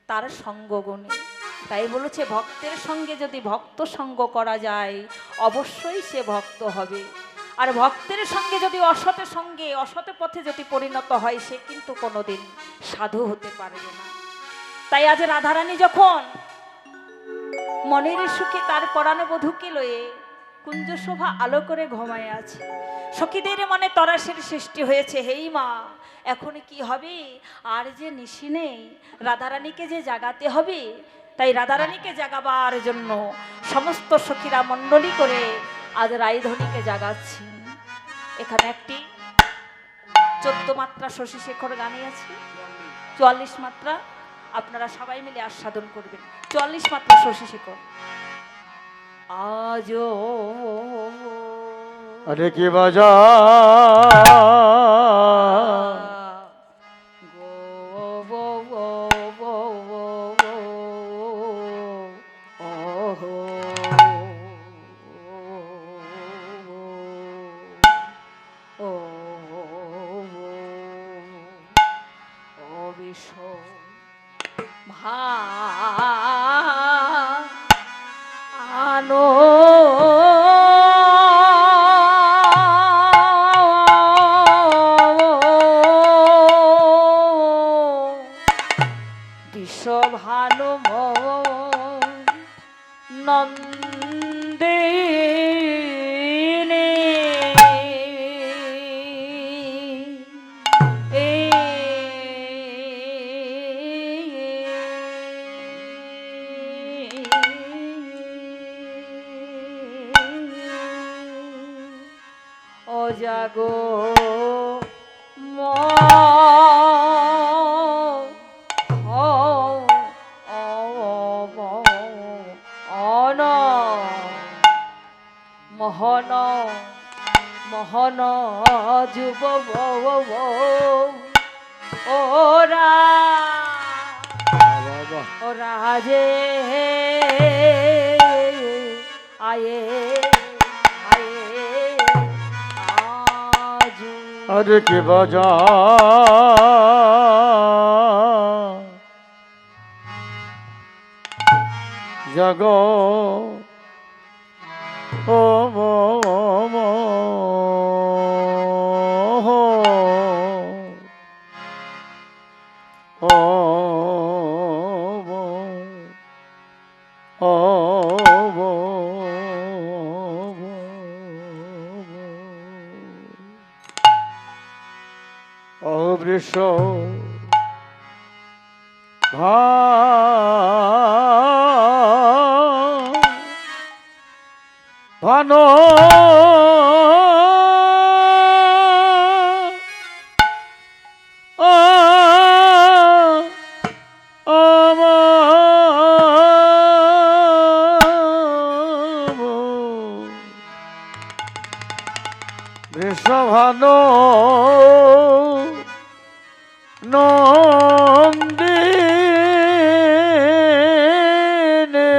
তার সঙ্গ গুণে। তাই বলেছে, ভক্তের সঙ্গে যদি ভক্ত সঙ্গ করা যায়, অবশ্যই সে ভক্ত হবে। আর ভক্তের সঙ্গে যদি অসৎ সঙ্গে, অসৎ পথে যদি পরিণত হয়, সে কিন্তু কোনোদিন সাধু হতে পারবে না। তাই আজ রাধারানী যখন মনের সুখে তার পরাণবধূকে লয়ে কুঞ্জ শোভা আলো করে ঘুমায় আছে, সখীদের মনে তরাসের সৃষ্টি হয়েছে, হেই মা এখন কি হবে? আর যে নিশি নেই, রাধারানীকে যে জাগাতে হবে। তাই রাধারানীকে জাগাবার জন্য সমস্ত সখীরা মণ্ডলী করে আজ রায়ধনীকে জাগাচ্ছেন। এখানে একটি 14 মাত্রা শশী শেখর গানে আছে, 44 মাত্রা আপনারা সবাই মিলে আস্বাদন করবেন। 44 মাত্রা শশী শেখর। আজও अरे की बजा আনো বিশ্বভানু নন্দিনী জাগো মোহন মোহন যুব ওরা ওরা যে আয়ে আয়ে আজ अरे के बजा जगो ओ मो मो हो ओ मो ओ मो অবৃষ ভান বৃষভান নন্দিনে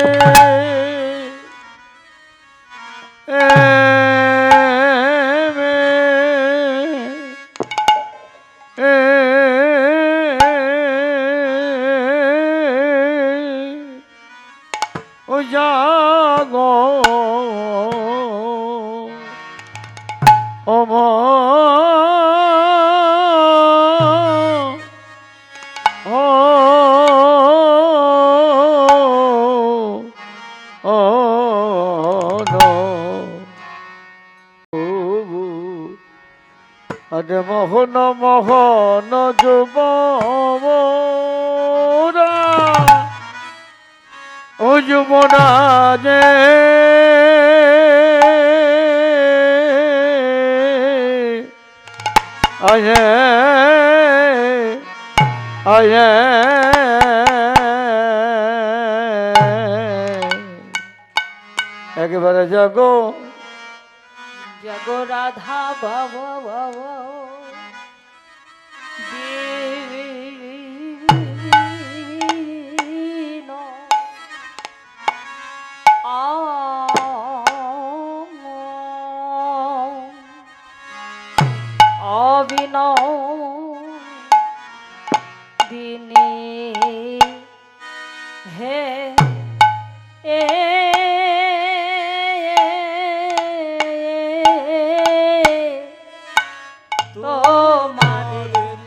ও জাগো ও মা আরে মোহন মোহন যুবরা ও যুবরা যে আয়ে আয়ে একেবারে জাগো জগো রাধা বাবা বাবা দীন অবিনয় দিনে হে এ তোমাদের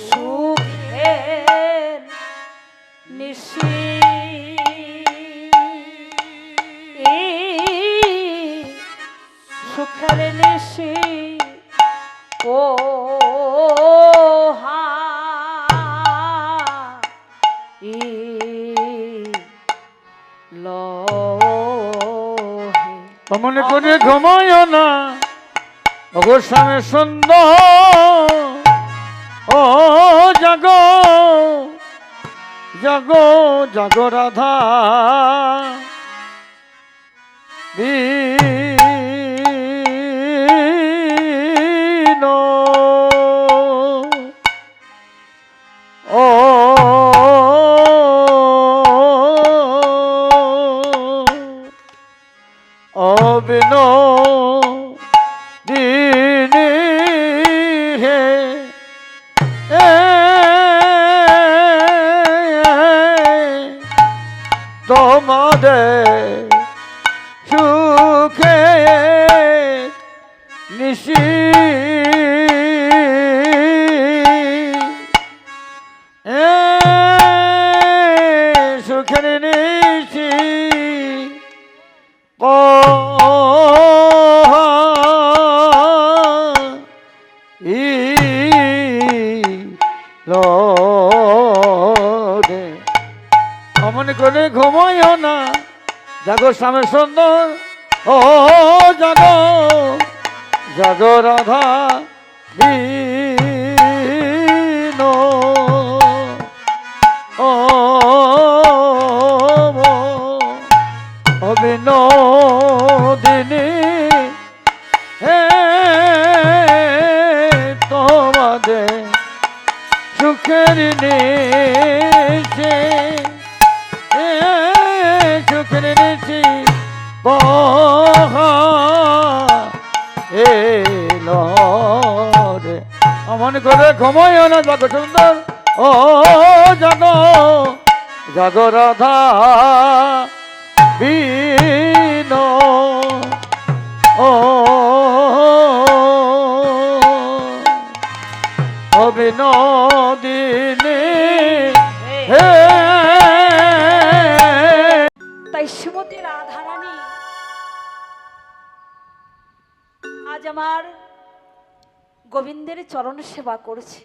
সুখের নিশি সুখের নিশি ও হা মনে করে ঘুমায় না অবসামে সুন্দর ও জাগো জাগো জাগো রাধা দীন ও অবিন দিনী হে তোমাদের সুখে নিশি সুখের নিশি অমন করে ঘুমায় না জাগো স্বামী সুন্দর ও জাগো জাগো রাধা দীন ও অবিনোদিনী হে তোমাদের সুখের নিশে সুখের নিশি কহা এলো রে অমন করে ঘুমায় না জাগ সুন্দর ও জাগ জাগ রাধা বিন ও অবিনোদিনী হে তাই শ্রীমতী রাধারানী আজ আমার গোবিন্দের চরণ সেবা করছে।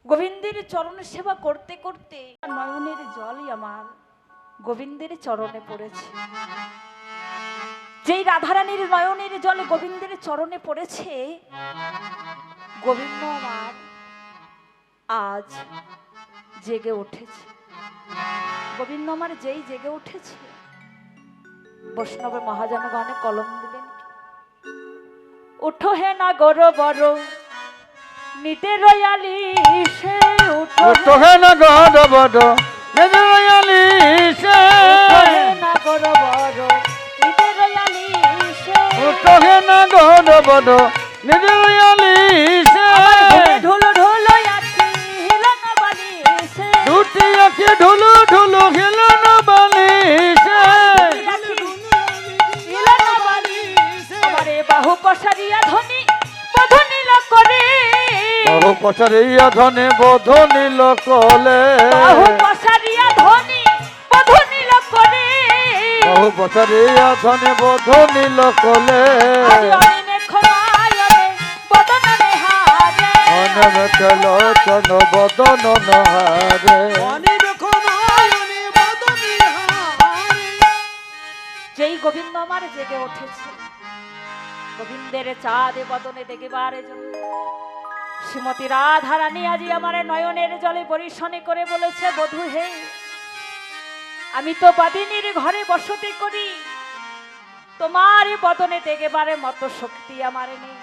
গোবিন্দের চরণ সেবা করতে করতে নয়নের জলই আমার গোবিন্দের চরণে পড়েছে। যেই রাধারানীর নয়নের জল গোবিন্দের চরণে পড়েছে, গোবিন্দ আমার আজ জেগে উঠেছে। গোবিন্দ আমার যেই জেগে উঠেছে, বৈষ্ণব মহাজনগণে কলম দিলেন, উঠো হে না গর বড় নিতে রয়ালি সে উঠো হে না গর বড় নিতে রয়ালি সে না গর বড় নিতে রয়ালি সে উঠো হে না গর বড় নিতে রয়ালি সে ঢোল ঢোল আছি হিলন বালি সে দুটি আঁখি ঢুলু ঢুলু হিলন বালি সে হিলন বালি আমারে বাহু পসারিয়া ধনি বধনিল করে বাহু পসারিয়া ধনে বধনিল কলে বাহু পসারিয়া ধনি বধনিল করে বাহু পসারিয়া ধনে বধনিল কলে অনিমে খনায়নে বদননে হারে অনবে চলোচন বদন নহারে যেই গোবিন্দ আমার জেগে উঠেছে, গোবিন্দের চাঁদ বদনে দেখিবারে জন্য শ্রীমতী রাধারানী আজি আমার নয়নের জলে পরিশনে করে বলেছে, বধূ হে, আমি তো বাদিনীর ঘরে বসতি করি, তোমার বদনে দেখিবারে মতো শক্তি আমার নেই,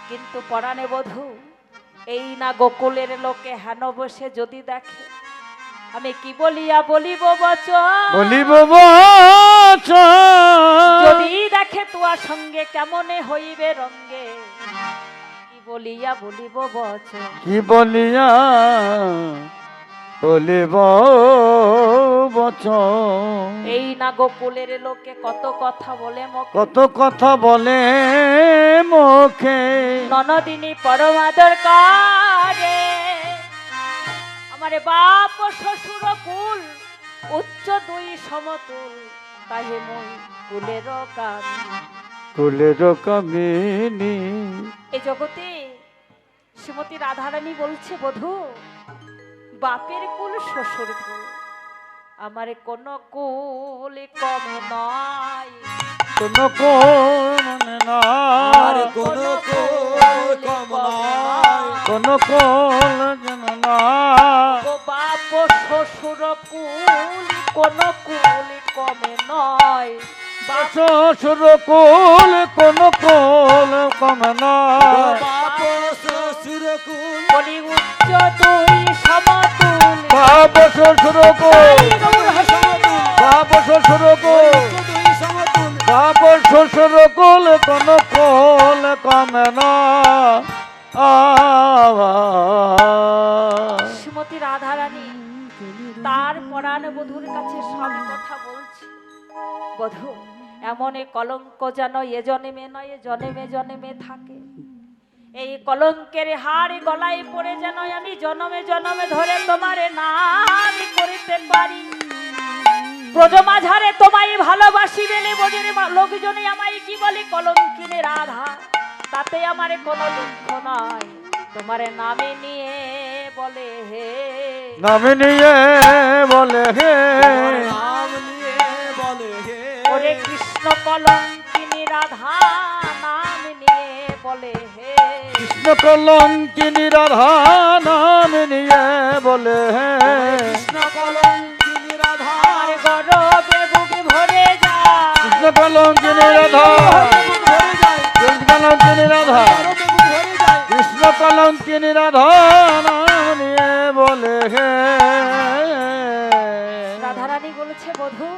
কিন্তু পরাণে বধূ এই না গোকুলের লোকে হেন বসে যদি দেখে, আমি কি বলিয়া বলিব বচন, বলিব বচন যদি দেখে তোমার সঙ্গে কেমনে হইবে রঙ্গে, কি বলিয়া বলিব বচন, কি বলিয়া বলিব বচন এই না গোকুলের লোকে কত কথা বলে মুখে, কত কথা বলে মুখে ননদিনী পরমাদর করে, আমারে বাপ শ্বশুর কুল উচ্চ দুই সমতুল, তাহে মই কুলের কামি। কুলের কামিনী এই জগতে শ্রীমতী রাধারানী বলছে, বধূ বাপের কুল শ্বশুর কুল, আমারে কোন কুল কমে নয়, কোন কোন না কোন কোল কম নয় কোন কোন যেন না ও বাপ শ্বশুর কুল কোন কুল কমে নয়, বাপ শ্বশুর কোল কোন কোল কম না বাপ শ্বশুর কুল বলি উচ্চ দুই সমতুল, বাপ শ্বশুর কোল বাপ শ্বশুর কোল দুই সমতুল বাপ শ্বশুর কোল কোন কোল কম না শ্রীমতী রাধারানী তার পরাণ বধূর কাছে সব কথা বলছে, বধূ এমন এ কলঙ্ক যেন এ জন্মে নয় জন্মে জন্মে থাকে, এই কলঙ্কের হার গলায় পড়ে যেন আমি জন্মে জন্মে ধরে তোমারে নাম করিতে পারি, ব্রজমাঝারে তোমায় ভালোবাসি বেলে বজের লোকজনে আমায় কি বলে কলঙ্কিনী রাধা, তাতে আমারে কোনো দুঃখ নয়, তোমার নামে নিয়ে বলে হে, নামে নিয়ে বলে হে নাম নিয়ে বলে হে ওরে কৃষ্ণ কলঙ্কিনী রাধা নাম নিয়ে বলে হে, কৃষ্ণ কলঙ্কিনী রাধা নাম নিয়ে বলে হে কৃষ্ণ কলঙ্কিনী রাধা আমার গরবে বুক ভরে যায়, কৃষ্ণ কলঙ্কিনী রাধা ভরে যায় কৃষ্ণ কলঙ্কিনী রাধা আরো বেবু ভরে যায় কৃষ্ণ কলঙ্কিনী রাধা নাম নিয়ে বলে হে রাধারানী বলেছে, বধূ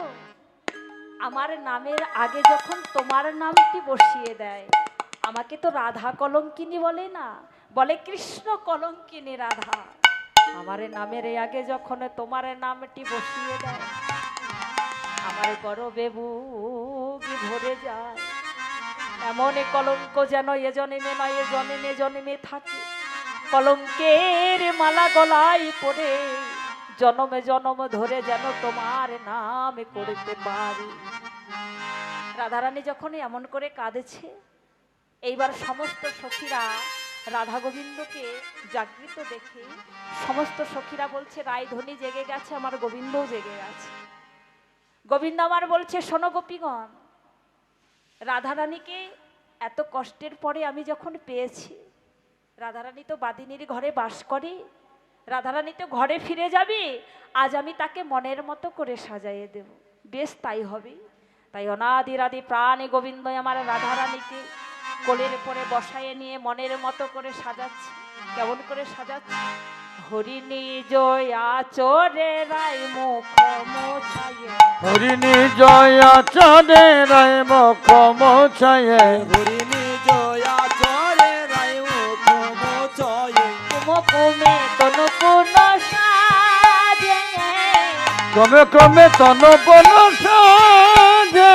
আমার নামের আগে যখন তোমার নামটি বসিয়ে দেয়, আমাকে তো রাধা কলঙ্কিনী বলে না, বলে কৃষ্ণ কলঙ্কিনী রাধা। আমার নামের আগে যখন তোমার নামটি বসিয়ে দেয়, আমার গর্বে বুক ভরে যায়। এমন কলঙ্ক যেন এ জন্মে নয়, এ জন্মে জন্মে থাকে। কলঙ্কের মালা গলায় পড়ে জনমে জনম ধরে যেন তোমার নাম করতে পারি। রাধারানী যখন এমন করে কাঁদেছে, এইবার সমস্ত সখীরা রাধা গোবিন্দকে জাগৃত দেখে সমস্ত সখীরা বলছে, রায়ধনী জেগে গেছে, আমার গোবিন্দও জেগে গেছে। গোবিন্দ আমার বলছে, শোনো গোপীগণ, রাধারানীকে এত কষ্টের পরে আমি যখন পেয়েছি, রাধারানী তো বাদিনীর ঘরে বাস করে, রাধারানী তো ঘরে ফিরে যাবে, আজ আমি তাকে মনের মতো করে সাজাইয়ে দেব। বেশ তাই হবে। তাই অনাদিরাদি প্রাণে গোবিন্দ আমার রাধারানীকে কোলের পরে বসায়ে নিয়ে মনের মতো করে সাজাচ্ছে। কেমন করে সাজাচ্ছে? হরিণী জয়া চোরে রায় মুখ মোছায়ে, হরিণী জয়া চরে রায় মুখ মোছায়ে, হরিণী জয়া চরে রায় মুখ মোছায়ে, কুমকুমে তনু পুন সাজে, ক্রমে ক্রমে তন বন সাজে,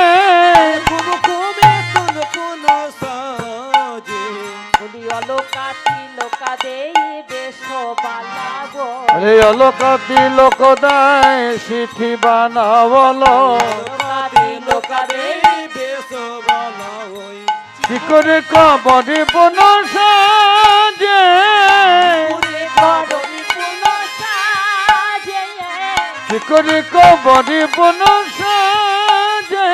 কুমকুমে তুল পুন সাজে, বলি অলোকাতি লোকা দেই বেশ বালাবো, রে অলোকাতি লোক দায় সিঠি বানাবলো, অলোকাতি লোকা দেই বেশ বলা হই, কি করে কবরে বন সাজে, করবি পুন সাজে, কি করে কবরে বন সাজে,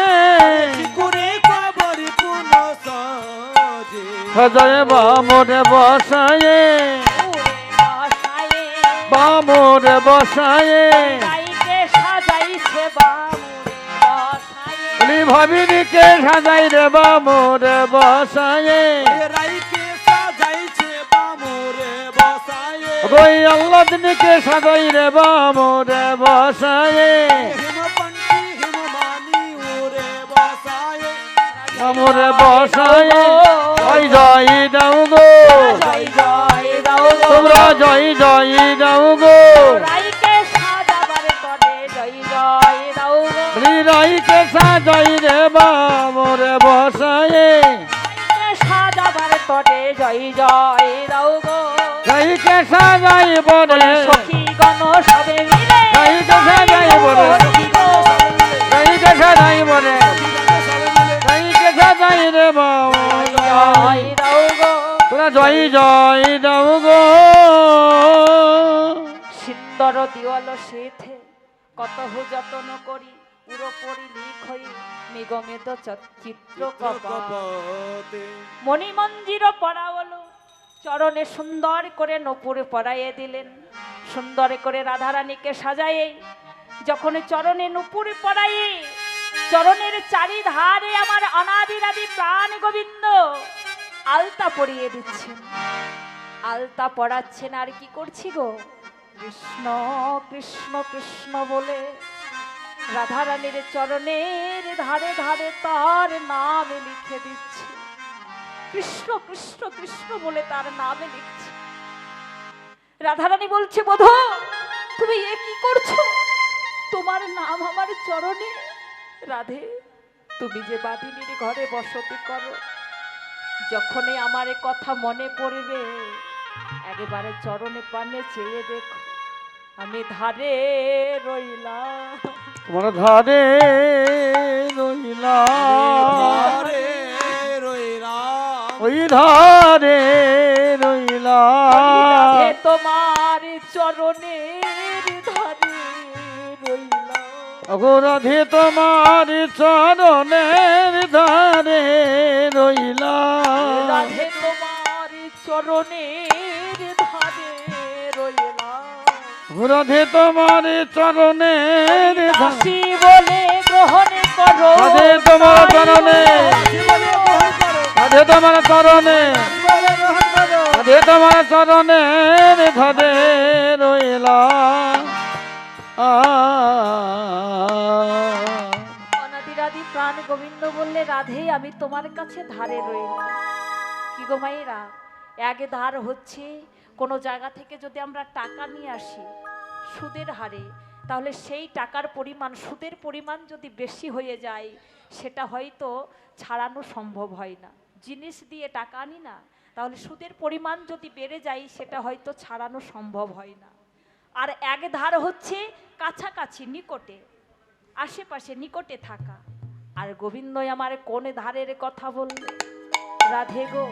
করে কবরি পুন সাজে, সাজায় বামরে বসায়ে, উড়ে বসায়ে, বামরে বসায়ে, রাইকে সাজাইছে বামুরে বসায়ে, বলি ভাবিনীকে সাজাই রে বামরে বসায়ে, রাইকে সাজাইছে বামুরে বসায়ে, ওই আল্লাহ দিনকে সাজাই রে বামরে বসায়ে, হিমপন্থী হিমমানি উরে বসায়ে, বামরে বসায়ে, জয় জয় দাও গো, জয় জয় দাও গো, তোমরা জয় জয় দাও গো, রাইকে সাজাবার তরে জয় জয় দাও গো, বলি রাইকে সাজাই রে বামরে বসায়ে, রাইকে সাজাবার তরে জয় জয় দাও গো, রাইকে সাজাই বলে, সখী গণ সবে মিলে, রাইকে সাজাই বলে, রাইকে সাজাই বলে, রাইকে সাজাই রে বামরে, জয় দাও গো, তোরা জয় জয় দাও গো, সুন্দর দিওয়াল সেথে কত যতন করি, পুরো পরি লিখই নিগমিত চিত্র কপাল, কপতে মণিমঞ্জির পরাওলো চরণে সুন্দর করে নূপুর পরাইয়ে দিলেন। সুন্দর করে রাধারানীকে সাজায়ে যখন চরণে নূপুর পরাইয়ে চরণের চারিধারে আমার অনাদিরাদি প্রাণ গোবিন্দ আলতা পরিয়ে দিচ্ছেন। আলতা পরাচ্ছেন আর কি করছি গো, কৃষ্ণ কৃষ্ণ কৃষ্ণ বলে রাধারানীর চরণের ধারে ধারে তার নাম লিখে দিচ্ছি। কৃষ্ণ কৃষ্ণ কৃষ্ণ বলে তার নামে লিখছে। রাধারানী বলছে, বধূ তুমি এ কি করছো? তোমার নাম আমার চরণে। রাধে, তুমি যে বাদিনীর ঘরে বসতি করো, যখনই আমার কথা মনে পড়বে একেবারে চরণে পানে চেয়ে দেখো, আমি ধারে রইলাম। তোমার ধারে রইলাম, ধারে রইলাম, ওই ধারে রইলাম, রাধে তোমার চরণের ধারে রইলাম। ওগো রাধে তোমার চরণের ধারে রইলাম, রাধে তোমার চরণের ধারে রইলাম। রাধে তোমার চরণের ধারে, দাসী বলে গ্রহণ করো, রাধে তোমার চরণে, জীবনে গ্রহণ করো, রাধে তোমার চরণে, জীবনে গ্রহণ করো, রাধে তোমার চরণের ধারে রইলাম। অনাদিরাদি ভগবান গোবিন্দ বললে, রাধে আমি তোমার কাছে ধারে রইলাম। কি গো মায়েরা, এক ধার হচ্ছে কোনো জায়গা থেকে যদি আমরা টাকা নিয়ে আসি সুদের হারে, তাহলে সেই টাকার পরিমাণ, সুদের পরিমাণ যদি বেশি হয়ে যায় সেটা হয়তো ছাড়ানো সম্ভব হয় না। জিনিস দিয়ে টাকা আনি না, তাহলে সুদের পরিমাণ যদি বেড়ে যায় সেটা হয়তো ছাড়ানো সম্ভব হয় না। আর এক ধার হচ্ছে কাছাকাছি, নিকটে, আশেপাশে, নিকটে থাকা। আর গোবিন্দই আমার কোন ধারের কথা বললে? রাধে গো,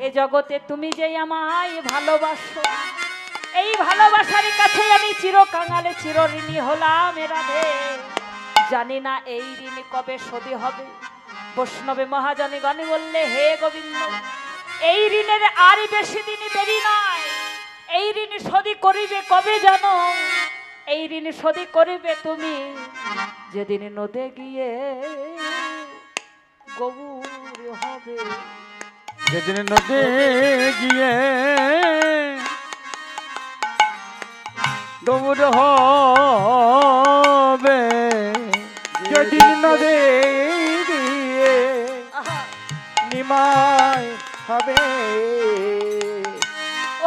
এ জগতে তুমি যে আমায় ভালোবাসো, এই ভালোবাসার কাছে আমি চিরকাঙালে চিরঋণী হলাম। এ রাধে, জানি না এই ঋণ কবে শোধ হবে। বৈষ্ণবে মহাজনী গণে বললে, হে গোবিন্দ, এই ঋণের আর বেশি দিন দেরি নয়। এই ঋণ শোধ করিবে কবে জানো? এই ঋণ শোধ করিবে তুমি যেদিন নদে গিয়ে গৌর হবে। যেদিন নদে গিয়ে গৌর হবে, যেদিন নদে গিয়ে আহা, নিমাই হবে।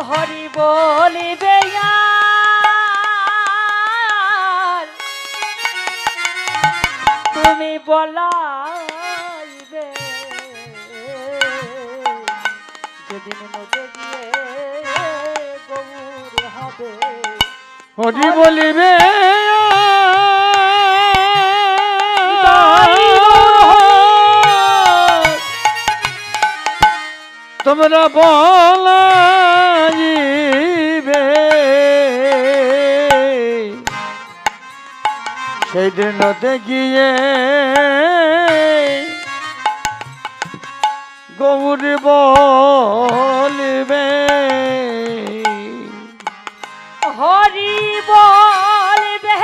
হরি বলিবে আর তুমি বলাইবে, যেদিন নদে গিয়ে গৌর হবে। হরি বলিবে তোমরা বলাইবে, সেই দিন নদে গিয়ে গৌর বলিবে। হরি বলবে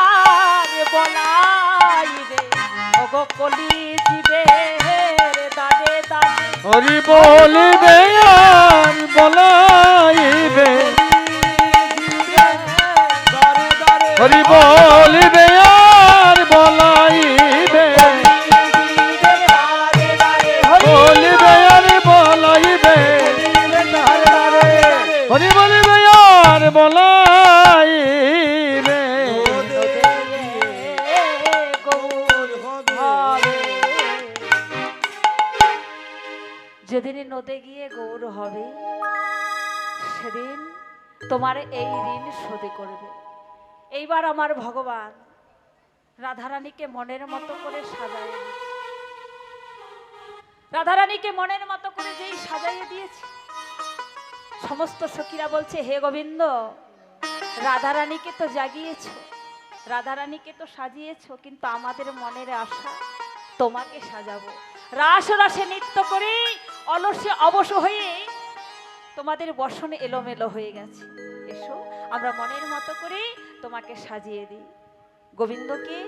আর বলাইবে, ওগো কলি দিবে দাদে দাদে। হরি বলিবে আর বলাইবে, দারে দারে হরি বলিবে আর বলাইবে, বলিবে আর বলাইবে, হরি বলিবে আর বলাইবে। যেদিন নদে গিয়ে গৌর হবে সেদিন তোমার এই ঋণ শোধ করবে। এইবার আমার ভগবান রাধারানীকে মনের মতো করে সাজায়, রাধারানীকে মনের মতো করে যেই সাজাইয়ে দিয়েছে, সমস্ত সখীরা বলছে, হে গোবিন্দ, রাধারানীকে তো জাগিয়েছ, রাধারানীকে তো সাজিয়েছ, কিন্তু আমাদের মনের আশা তোমাকে সাজাবো। রাস রাসে নৃত্য করে অলসে অবশ হয়ে তোমাদের বসন এলোমেলো হয়ে গেছে। এসো আমরা মনের মতো করে তোমাকে সাজিয়ে দিই। গোবিন্দকে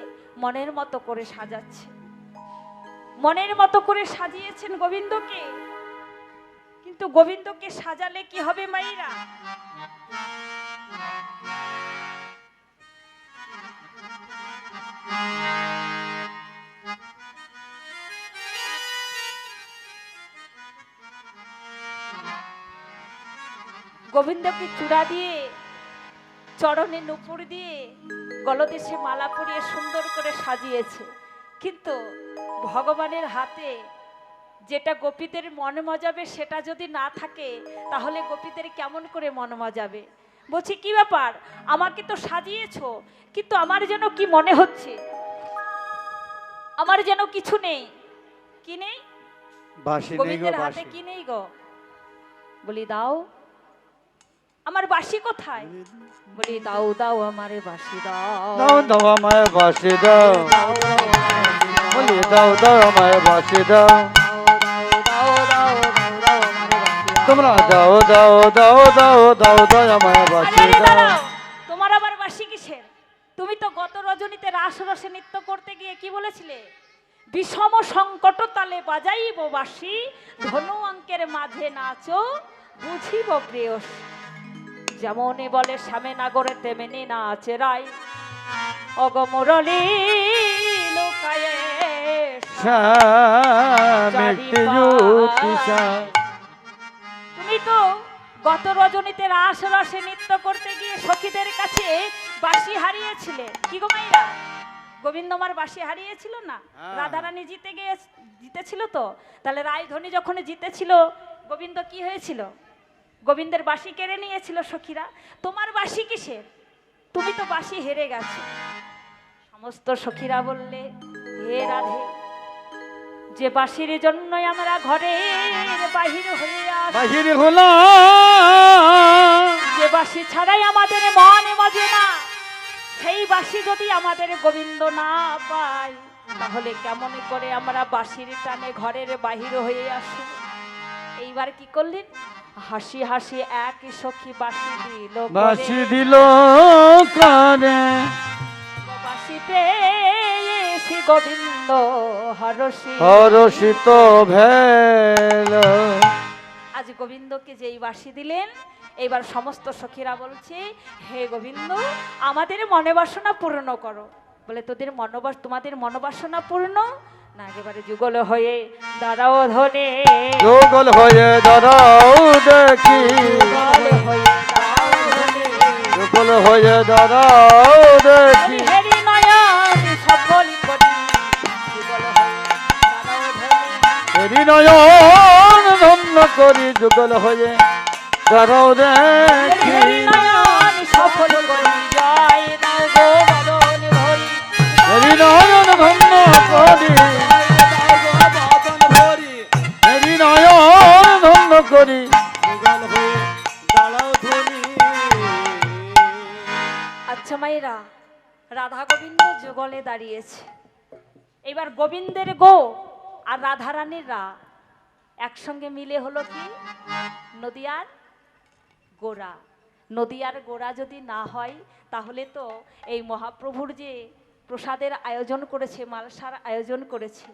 মনের মতো করে সাজাচ্ছে, মনের মতো করে সাজিয়েছেন গোবিন্দকে। কিন্তু গোবিন্দকে সাজালে কি হবে মাইরা? গোবিন্দকে চূড়া দিয়ে, চরণে নুপুর দিয়ে, গলদেশে মালা পরিয়ে সুন্দর করে সাজিয়েছে, কিন্তু ভগবানের হাতে যেটা গোপীদের মন মজাবে সেটা যদি না থাকে তাহলে গোপীদের কেমন করে মন মজাবে? বলছি, কি ব্যাপার, আমাকে তো সাজিয়েছো, কিন্তু আমার যেন কি মনে হচ্ছে, আমার যেন কিছু নেই। কি নেই? বাসি নেই গো, গোবিন্দের হাতে বাসি। কি নেই গো? বলি দাও, আমার বাঁশি কোথায়? বলি দাও দাও আমারে বাঁশি দাও, দাও দাও আমায় বাসি দাও, বলি দাও দাও আমায় বাসি দাও, তোমরা দাও দাও দাও দাও দাও দাও আমায় বাসি দাও। তোমার আবার বাঁশি কিসের? তুমি তো গত রজনীতে রাস রসে নৃত্য করতে গিয়ে কি বলেছিলে? বিষম সংকট তালে বাজাইব বাঁশি, ধনু অঙ্কের মাঝে নাচো বুঝিব প্রেয়সী। যেমনই বলে শ্যামে নাগরে তেমনি নাচে রাই, অগমরলি লোকায়ে তুমি তো গত রজনীতে রাস রসে নৃত্য করতে গিয়ে সখীদের কাছে বাঁশি হারিয়েছিলে কি গো মাইরা? গোবিন্দমার বাঁশি হারিয়েছিল না? রাধারানী জিতেছিল তো। তাহলে রায়ধনী যখন জিতেছিল গোবিন্দ কি হয়েছিল? গোবিন্দের বাঁশি কেড়ে নিয়েছিল সখীরা। তোমার বাঁশি কিসের? তুমি তো বাঁশি হেরে গেছো। সমস্ত সখীরা বললে, হে রাধে, যে বাঁশির জন্যই আমরা ঘরের বাহির বাহির হলো, যে বাঁশি ছাড়াই আমাদের মনে বাজে না, সেই বাঁশি যদি আমাদের গোবিন্দ না পায়, তাহলে কেমন করে আমরা বাঁশির টানে ঘরের বাহির হয়ে আসি? এইবার কি করলেন? হাসি হাসি এক সখী বাঁশি দিল, বাঁশি দিল কানে, বাঁশি পেয়েছি গোবিন্দ হরষিত ভেল। আজ গোবিন্দকে যেই বাঁশি দিলেন, এইবার সমস্ত সখীরা বলছে, হে গোবিন্দ, আমাদের মনে বাসনা পূর্ণ করো। বলে, তোমাদের মনোবাসনা পূর্ণ না, একেবারে যুগল হয়ে দাঁড়াও ধনে, যুগল হয়ে দাঁড়াও দেখি, যুগল হয়ে দাঁড়াও দেখি, হেরি নয়ন সফল করি, যুগল হয়ে দাঁড়াও ধনে, হেরি নয়ন ধন্য করি, যুগল হয়ে দাঁড়াও দেখি, হেরি নয়ন সফল করি, জয় নাও গো বদন ভরি, হেরি নয়ন ধন্য করি, বাদন ভরি, হেরি নয়ন ধন্য করি। যুগল হয়ে দাঁড়াও ধনী। আচ্ছা মায়েরা, রাধা গোবিন্দ যুগলে দাঁড়িয়েছে। এবার গোবিন্দের গো আর রাধারানীর রা একসঙ্গে মিলে হলো কি? নদিয়ার গোড়া। নদিয়ার গোড়া যদি না হয়, তাহলে তো এই মহাপ্রভুর যে প্রসাদের আয়োজন করেছে, মালসার আয়োজন করেছে,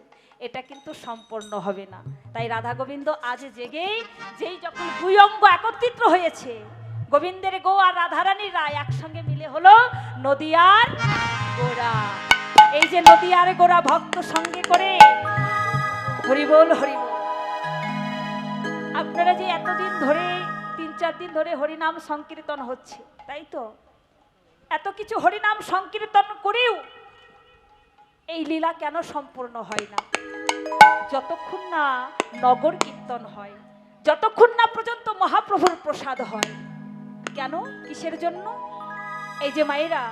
এটা কিন্তু সম্পূর্ণ হবে না। তাই রাধা গোবিন্দ আজ জেগেই যেই যখন দুই অঙ্গ একত্রিত হয়েছে, গোবিন্দের গো আর রাধারানীর রায় একসঙ্গে মিলে হলো নদিয়ার গোড়া। এই যে নদিয়ার গোড়া ভক্ত সঙ্গে করে হরিবোল হরিবোল। আপনারা যে এতদিন ধরে 3-4 দিন ধরে হরিনাম সংকীর্তন হচ্ছে, তাই তো? এত কিছু হরিনাম সংকীর্তন করেও এই লীলা কেন সম্পূর্ণ হয় না? যতক্ষণ না নগর কীর্তন হয়, যতক্ষণ না পর্যন্ত মহাপ্রভুর প্রসাদ হয়। কেন? কিসের জন্য? এই যে মায়েরা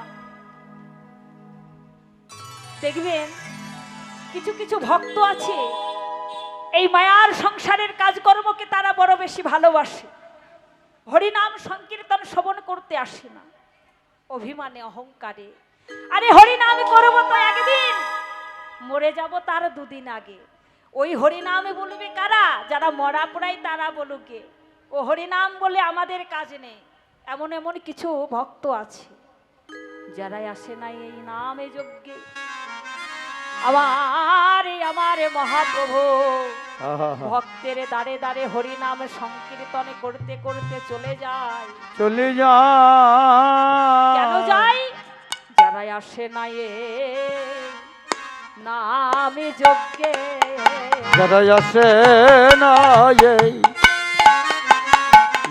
দেখবেন, কিছু কিছু ভক্ত আছে এই মায়ার সংসারের কাজকর্মকে তারা বড় বেশি ভালোবাসে, হরিনাম সংকীর্তন শ্রবণ করতে আসে না, অভিমানে অহংকারে। আরে হরিনাম করব তো একদিন, মরে যাব তার 2 দিন আগে। ওই হরিনামে বলবে কারা? যারা মরা পড়াই তারা বলুকে, ও হরিনাম বলে আমাদের কাজ নেই। এমন এমন কিছু ভক্ত আছে যারা আসে নাই এই নামে যজ্ঞে। আমার মহাপ্রভু ভক্তের দাঁড়ে দাঁড়ে হরিনাম সংকীর্তন করতে করতে চলে যায়। চলে যায় কেন যায়? যারা আসে না এই নামে যজ্ঞে, যারা আসে না এই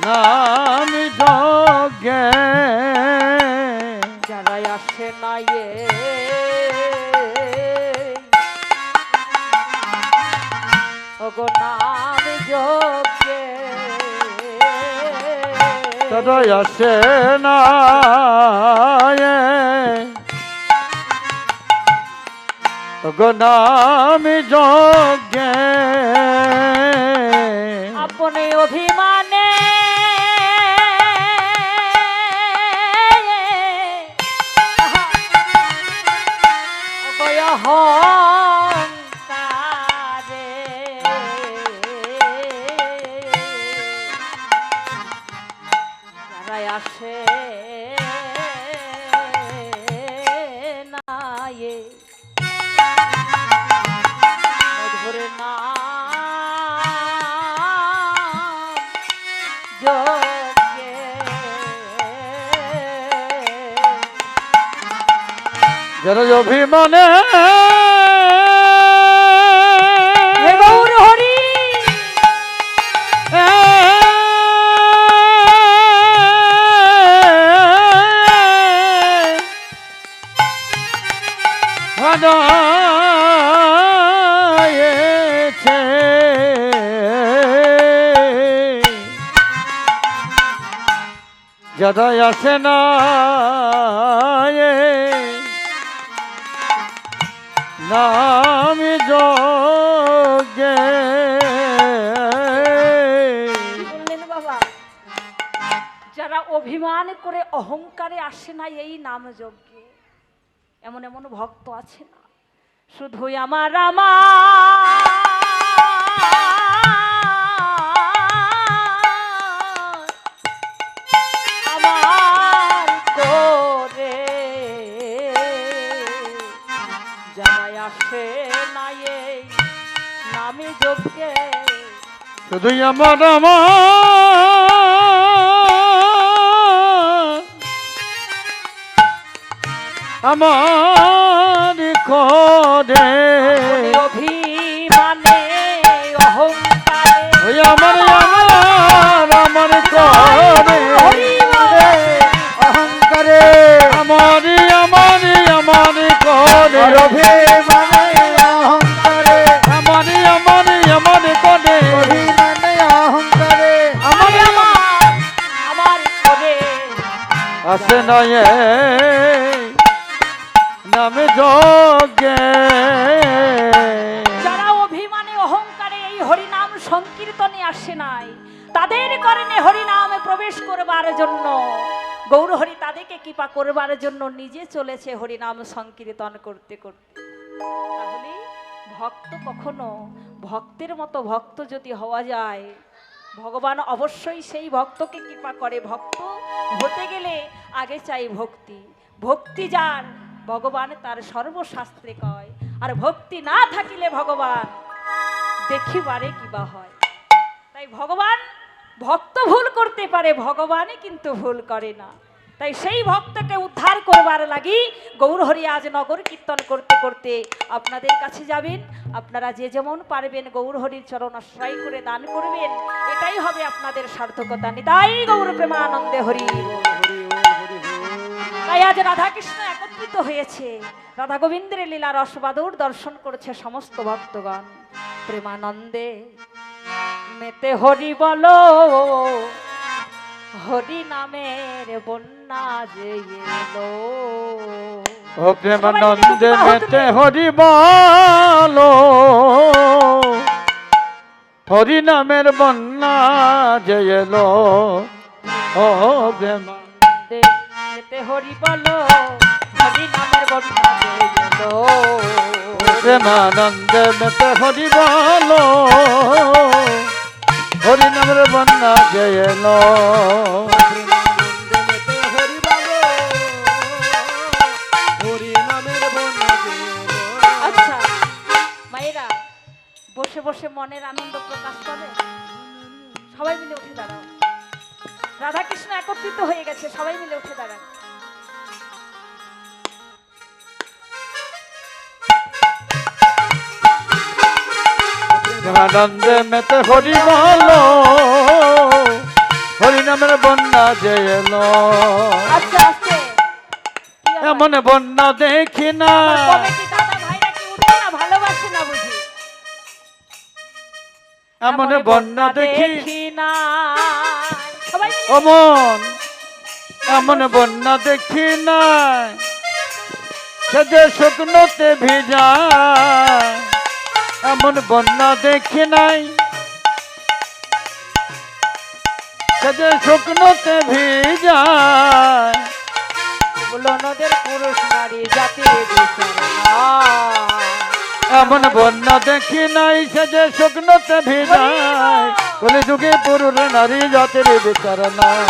নাম যজ্ঞে, যারা আসে না এই ওগো নাম যজ্ঞে, তারা আসে না গো নাম যজ্ঞে, আপনি অভিমানে অহংকারে যারা আসে না এ মধুর নাম যজ্ঞে, যারা অভিমানে আয়েছে যারা আসে না নামি যোগে কি বললেন বাবা? যারা অভিমান করে অহংকারে আসে না এই নাম যজ্ঞে, এমন এমন ভক্ত আছে না, শুধুই আমার আমার করে যারাই আসে না এই নামে যজ্ঞে, শুধুই আমার আমার করে অভিমানে অহংকারে ওই আমার করে অহংকারে আমারি করে অভিমানে অহংকারে আমারি করে অভিমানে অহংকারে আমার করে আসে নয় নামে যোগে যারা অভিমানে অহংকারে এই হরিনাম সংকীর্তনে আসে নাই, তাদের কারণে হরিনামে প্রবেশ করবার জন্য গৌরহরি তাদেরকে কৃপা করবার জন্য নিজে চলেছে হরিনাম সংকীর্তন করতে করতে। তাহলে ভক্ত কখনো ভক্তের মতো ভক্ত যদি হওয়া যায়, ভগবান অবশ্যই সেই ভক্তকে কৃপা করে। ভক্ত হতে গেলে আগে চাই ভক্তি। ভক্তি যার ভগবান তার সর্বশাস্ত্রে কয়, আর ভক্তি না থাকিলে ভগবান দেখিবারে কিবা হয়। তাই ভগবান ভক্ত ভুল করতে পারে, ভগবানই কিন্তু ভুল করে না। তাই সেই ভক্তকে উদ্ধার করবার লাগি গৌরহরি আজ নগর কীর্তন করতে করতে আপনাদের কাছে যাবেন। আপনারা যে যেমন পারবেন গৌরহরির চরণ আশ্রয় করে দান করবেন, এটাই হবে আপনাদের সার্থকতা। নিতাই গৌর প্রেমানন্দে হরি। তাই আজ রাধা কৃষ্ণ একত্রিত হয়েছে, রাধা গোবিন্দের লীলা রসবাদুর দর্শন করেছে সমস্ত ভক্তগণ। প্রেমানন্দে মেতে হরি বলো, হরি নামের বন্যা যে এলো। ও প্রেমানন্দে মেতে হরি বলো, হরি নামের বন্যা যে এলো। ও প্রেমানন্দে মেতে হরি বলো, হরি নামের বন্যা যে এলো। প্রেমানন্দে মেতে হরি বলো, হরি নামের বন্যা যে এলো। আচ্ছা মায়েরা, বসে বসে মনের আনন্দ প্রকাশ করে। সবাই মিলে উঠে দাঁড়াও। রাধা কৃষ্ণ একত্রিত হয়ে গেছে, সবাই মিলে উঠে দাঁড়ান। প্রেমানন্দে মেতে হরি বলো, হরি নামের বন্যা যে এলো। আচ্ছা আস্তে, এমন বন্যা দেখি না, কমিটি দাদা ভাইরা কি উঠবে না, ভালোবাসে না বুঝি? এমন বন্যা দেখি না, সবাই মিলে অমন এমন বন্যা দেখি না, সে যে শুকনোতে ভিজা। এমন বন্যা দেখি নাই, সে যে শুকনোতে ভিজা। বলো নদের পুরুষ নারী জাতির বিচার নাই। এমন বন্যা দেখি নাই, সে যে শুকনোতে ভিজায়। বলে যুগে পুরুষ নারী জাতির বিচার নাই।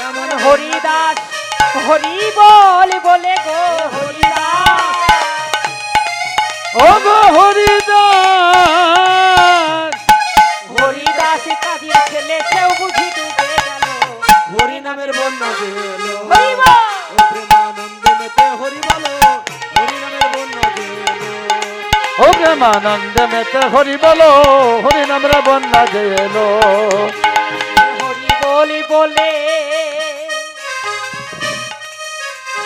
এমন হরিদাস হরি বল বলে গো হরিদাস, ও গো হরিদাস, হরিদাস কাজীর ছেলে সেও বুঝি ডুবে গেল। হরি নামের বন্যা যে এলো। হরি বল। ও প্রেমানন্দে মেতে হরি বলো, হরি নামের বন্যা যে এলো। ও প্রেমানন্দে মেতে হরি বলো, হরি নামের বন্যা যে এলো। হরি বলি বলে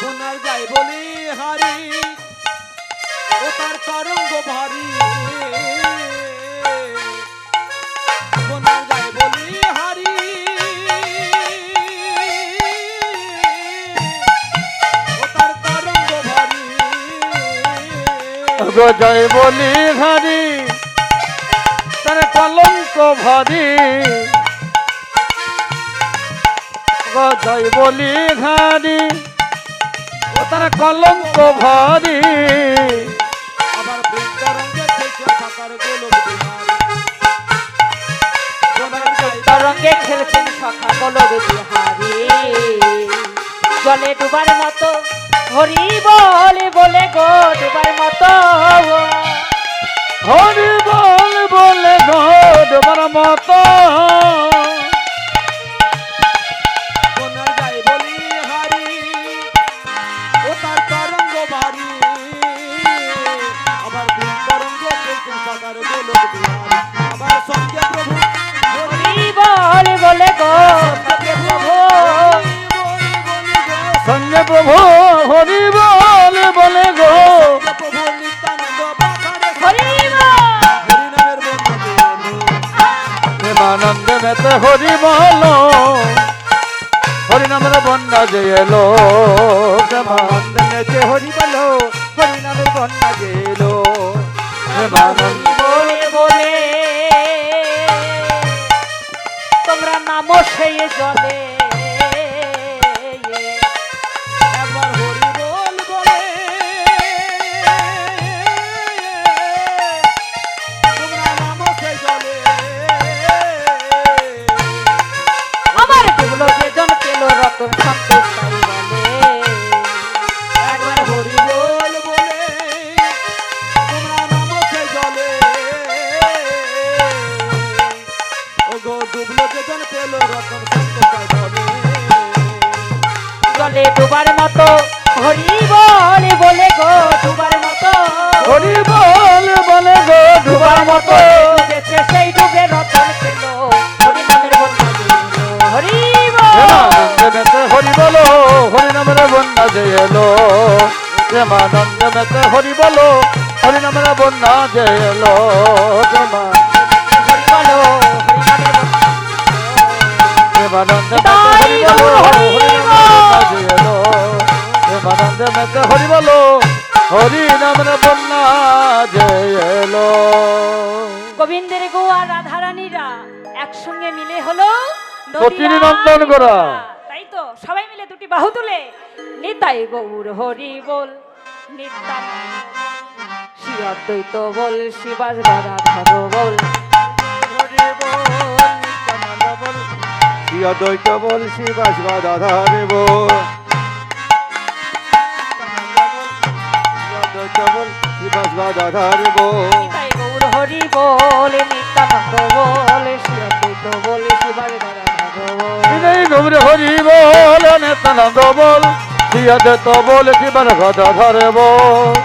বন্যার যাই বলি হারি, গো জয় বলি হারি তার কলঙ্ক ভারী গো জয় বলি হারি ও তার কলঙ্ক ভারী আবার বৃন্দারঙ্গে খেলছে ফাঁকার গোলক বিহারী সোনার যাই তরঙ্গে খেলছেন সখা গোলক বিহারী জলে ডুবার মতো হরি বলে গো ডুবার মতো হরি বলে গো ডোবার মতো সোনার যাই বলি হারি ও তার তরঙ্গ ভারী আবার বৃন্দারঙ্গে খেলছে ফাঁকার গোলক বিহারী আবার সঙ্গে প্রভু হরি বলে গো সখে প্রভু সঙ্গে প্রভু হরি বলে গো প্রভু নিত্যানন্দ পাখারে হরি হরিনামের বন্ধু প্রেমানন্দ মেতে হরি বলো হরি নামের বন্যা যে এলো প্রেমানন্দ মেতে হরি বলো হরি নামের বন্যা যে এলো প্রেমানন্দ বলে তোমরা নামো সেই জলে একবার হরি বল বলে তোমরা নামো সেই জলে আমার ডুবলো যেজন পেল রতন সন্তোষ তাই বলে একবার হরি বল বলে তোমরা নামো সেই জলে ও গো ডুবলো যেজন পেল রতন সন্তোষ বলে জলে ডুবার মতো হরি বলে গো ডুবার মতো হরি বলে গো ডুবার মতো ডুবেছে সেই ডুবে রতন পেল হরি নামের বন্যা দিল হরি প্রেমানন্দ মেতে হরি বলো হরি নামের বন্যা যে এলো প্রেমানন্দ মেতে হরি বলো হরি নামের বন্যা যে এলো হরি বলো হরি নামের বন্যা প্রেমানন্দ মেতে হরি বলো হরি নামের বন্যা যে এলো প্রেমানন্দ মেতে হরি বলো হরি নামের বন্যা যে এলো গোবিন্দের গো আর রাধারানীরা একসঙ্গে মিলে হলো সতীর নন্দন করা। তাই তো সবাই মিলে দুটি বাহু তুলে নিতাই গৌর হরি বল নিত্যানন্দ শ্রী অদ্বৈত বল শিবাস গদাধর বল অদ্বৈত বল শিবাস গদাধর বল অদ্বৈত বল শিবাস গদাধর বল নিতাই গৌর হরি বল নিত্যানন্দ বল শ্রী অদ্বৈত বল শিবাস গদাধর বল বিনয় গৌর হরি বল নিত্যানন্দ বল শ্রী অদ্বৈত বল শিবাস গদাধর বল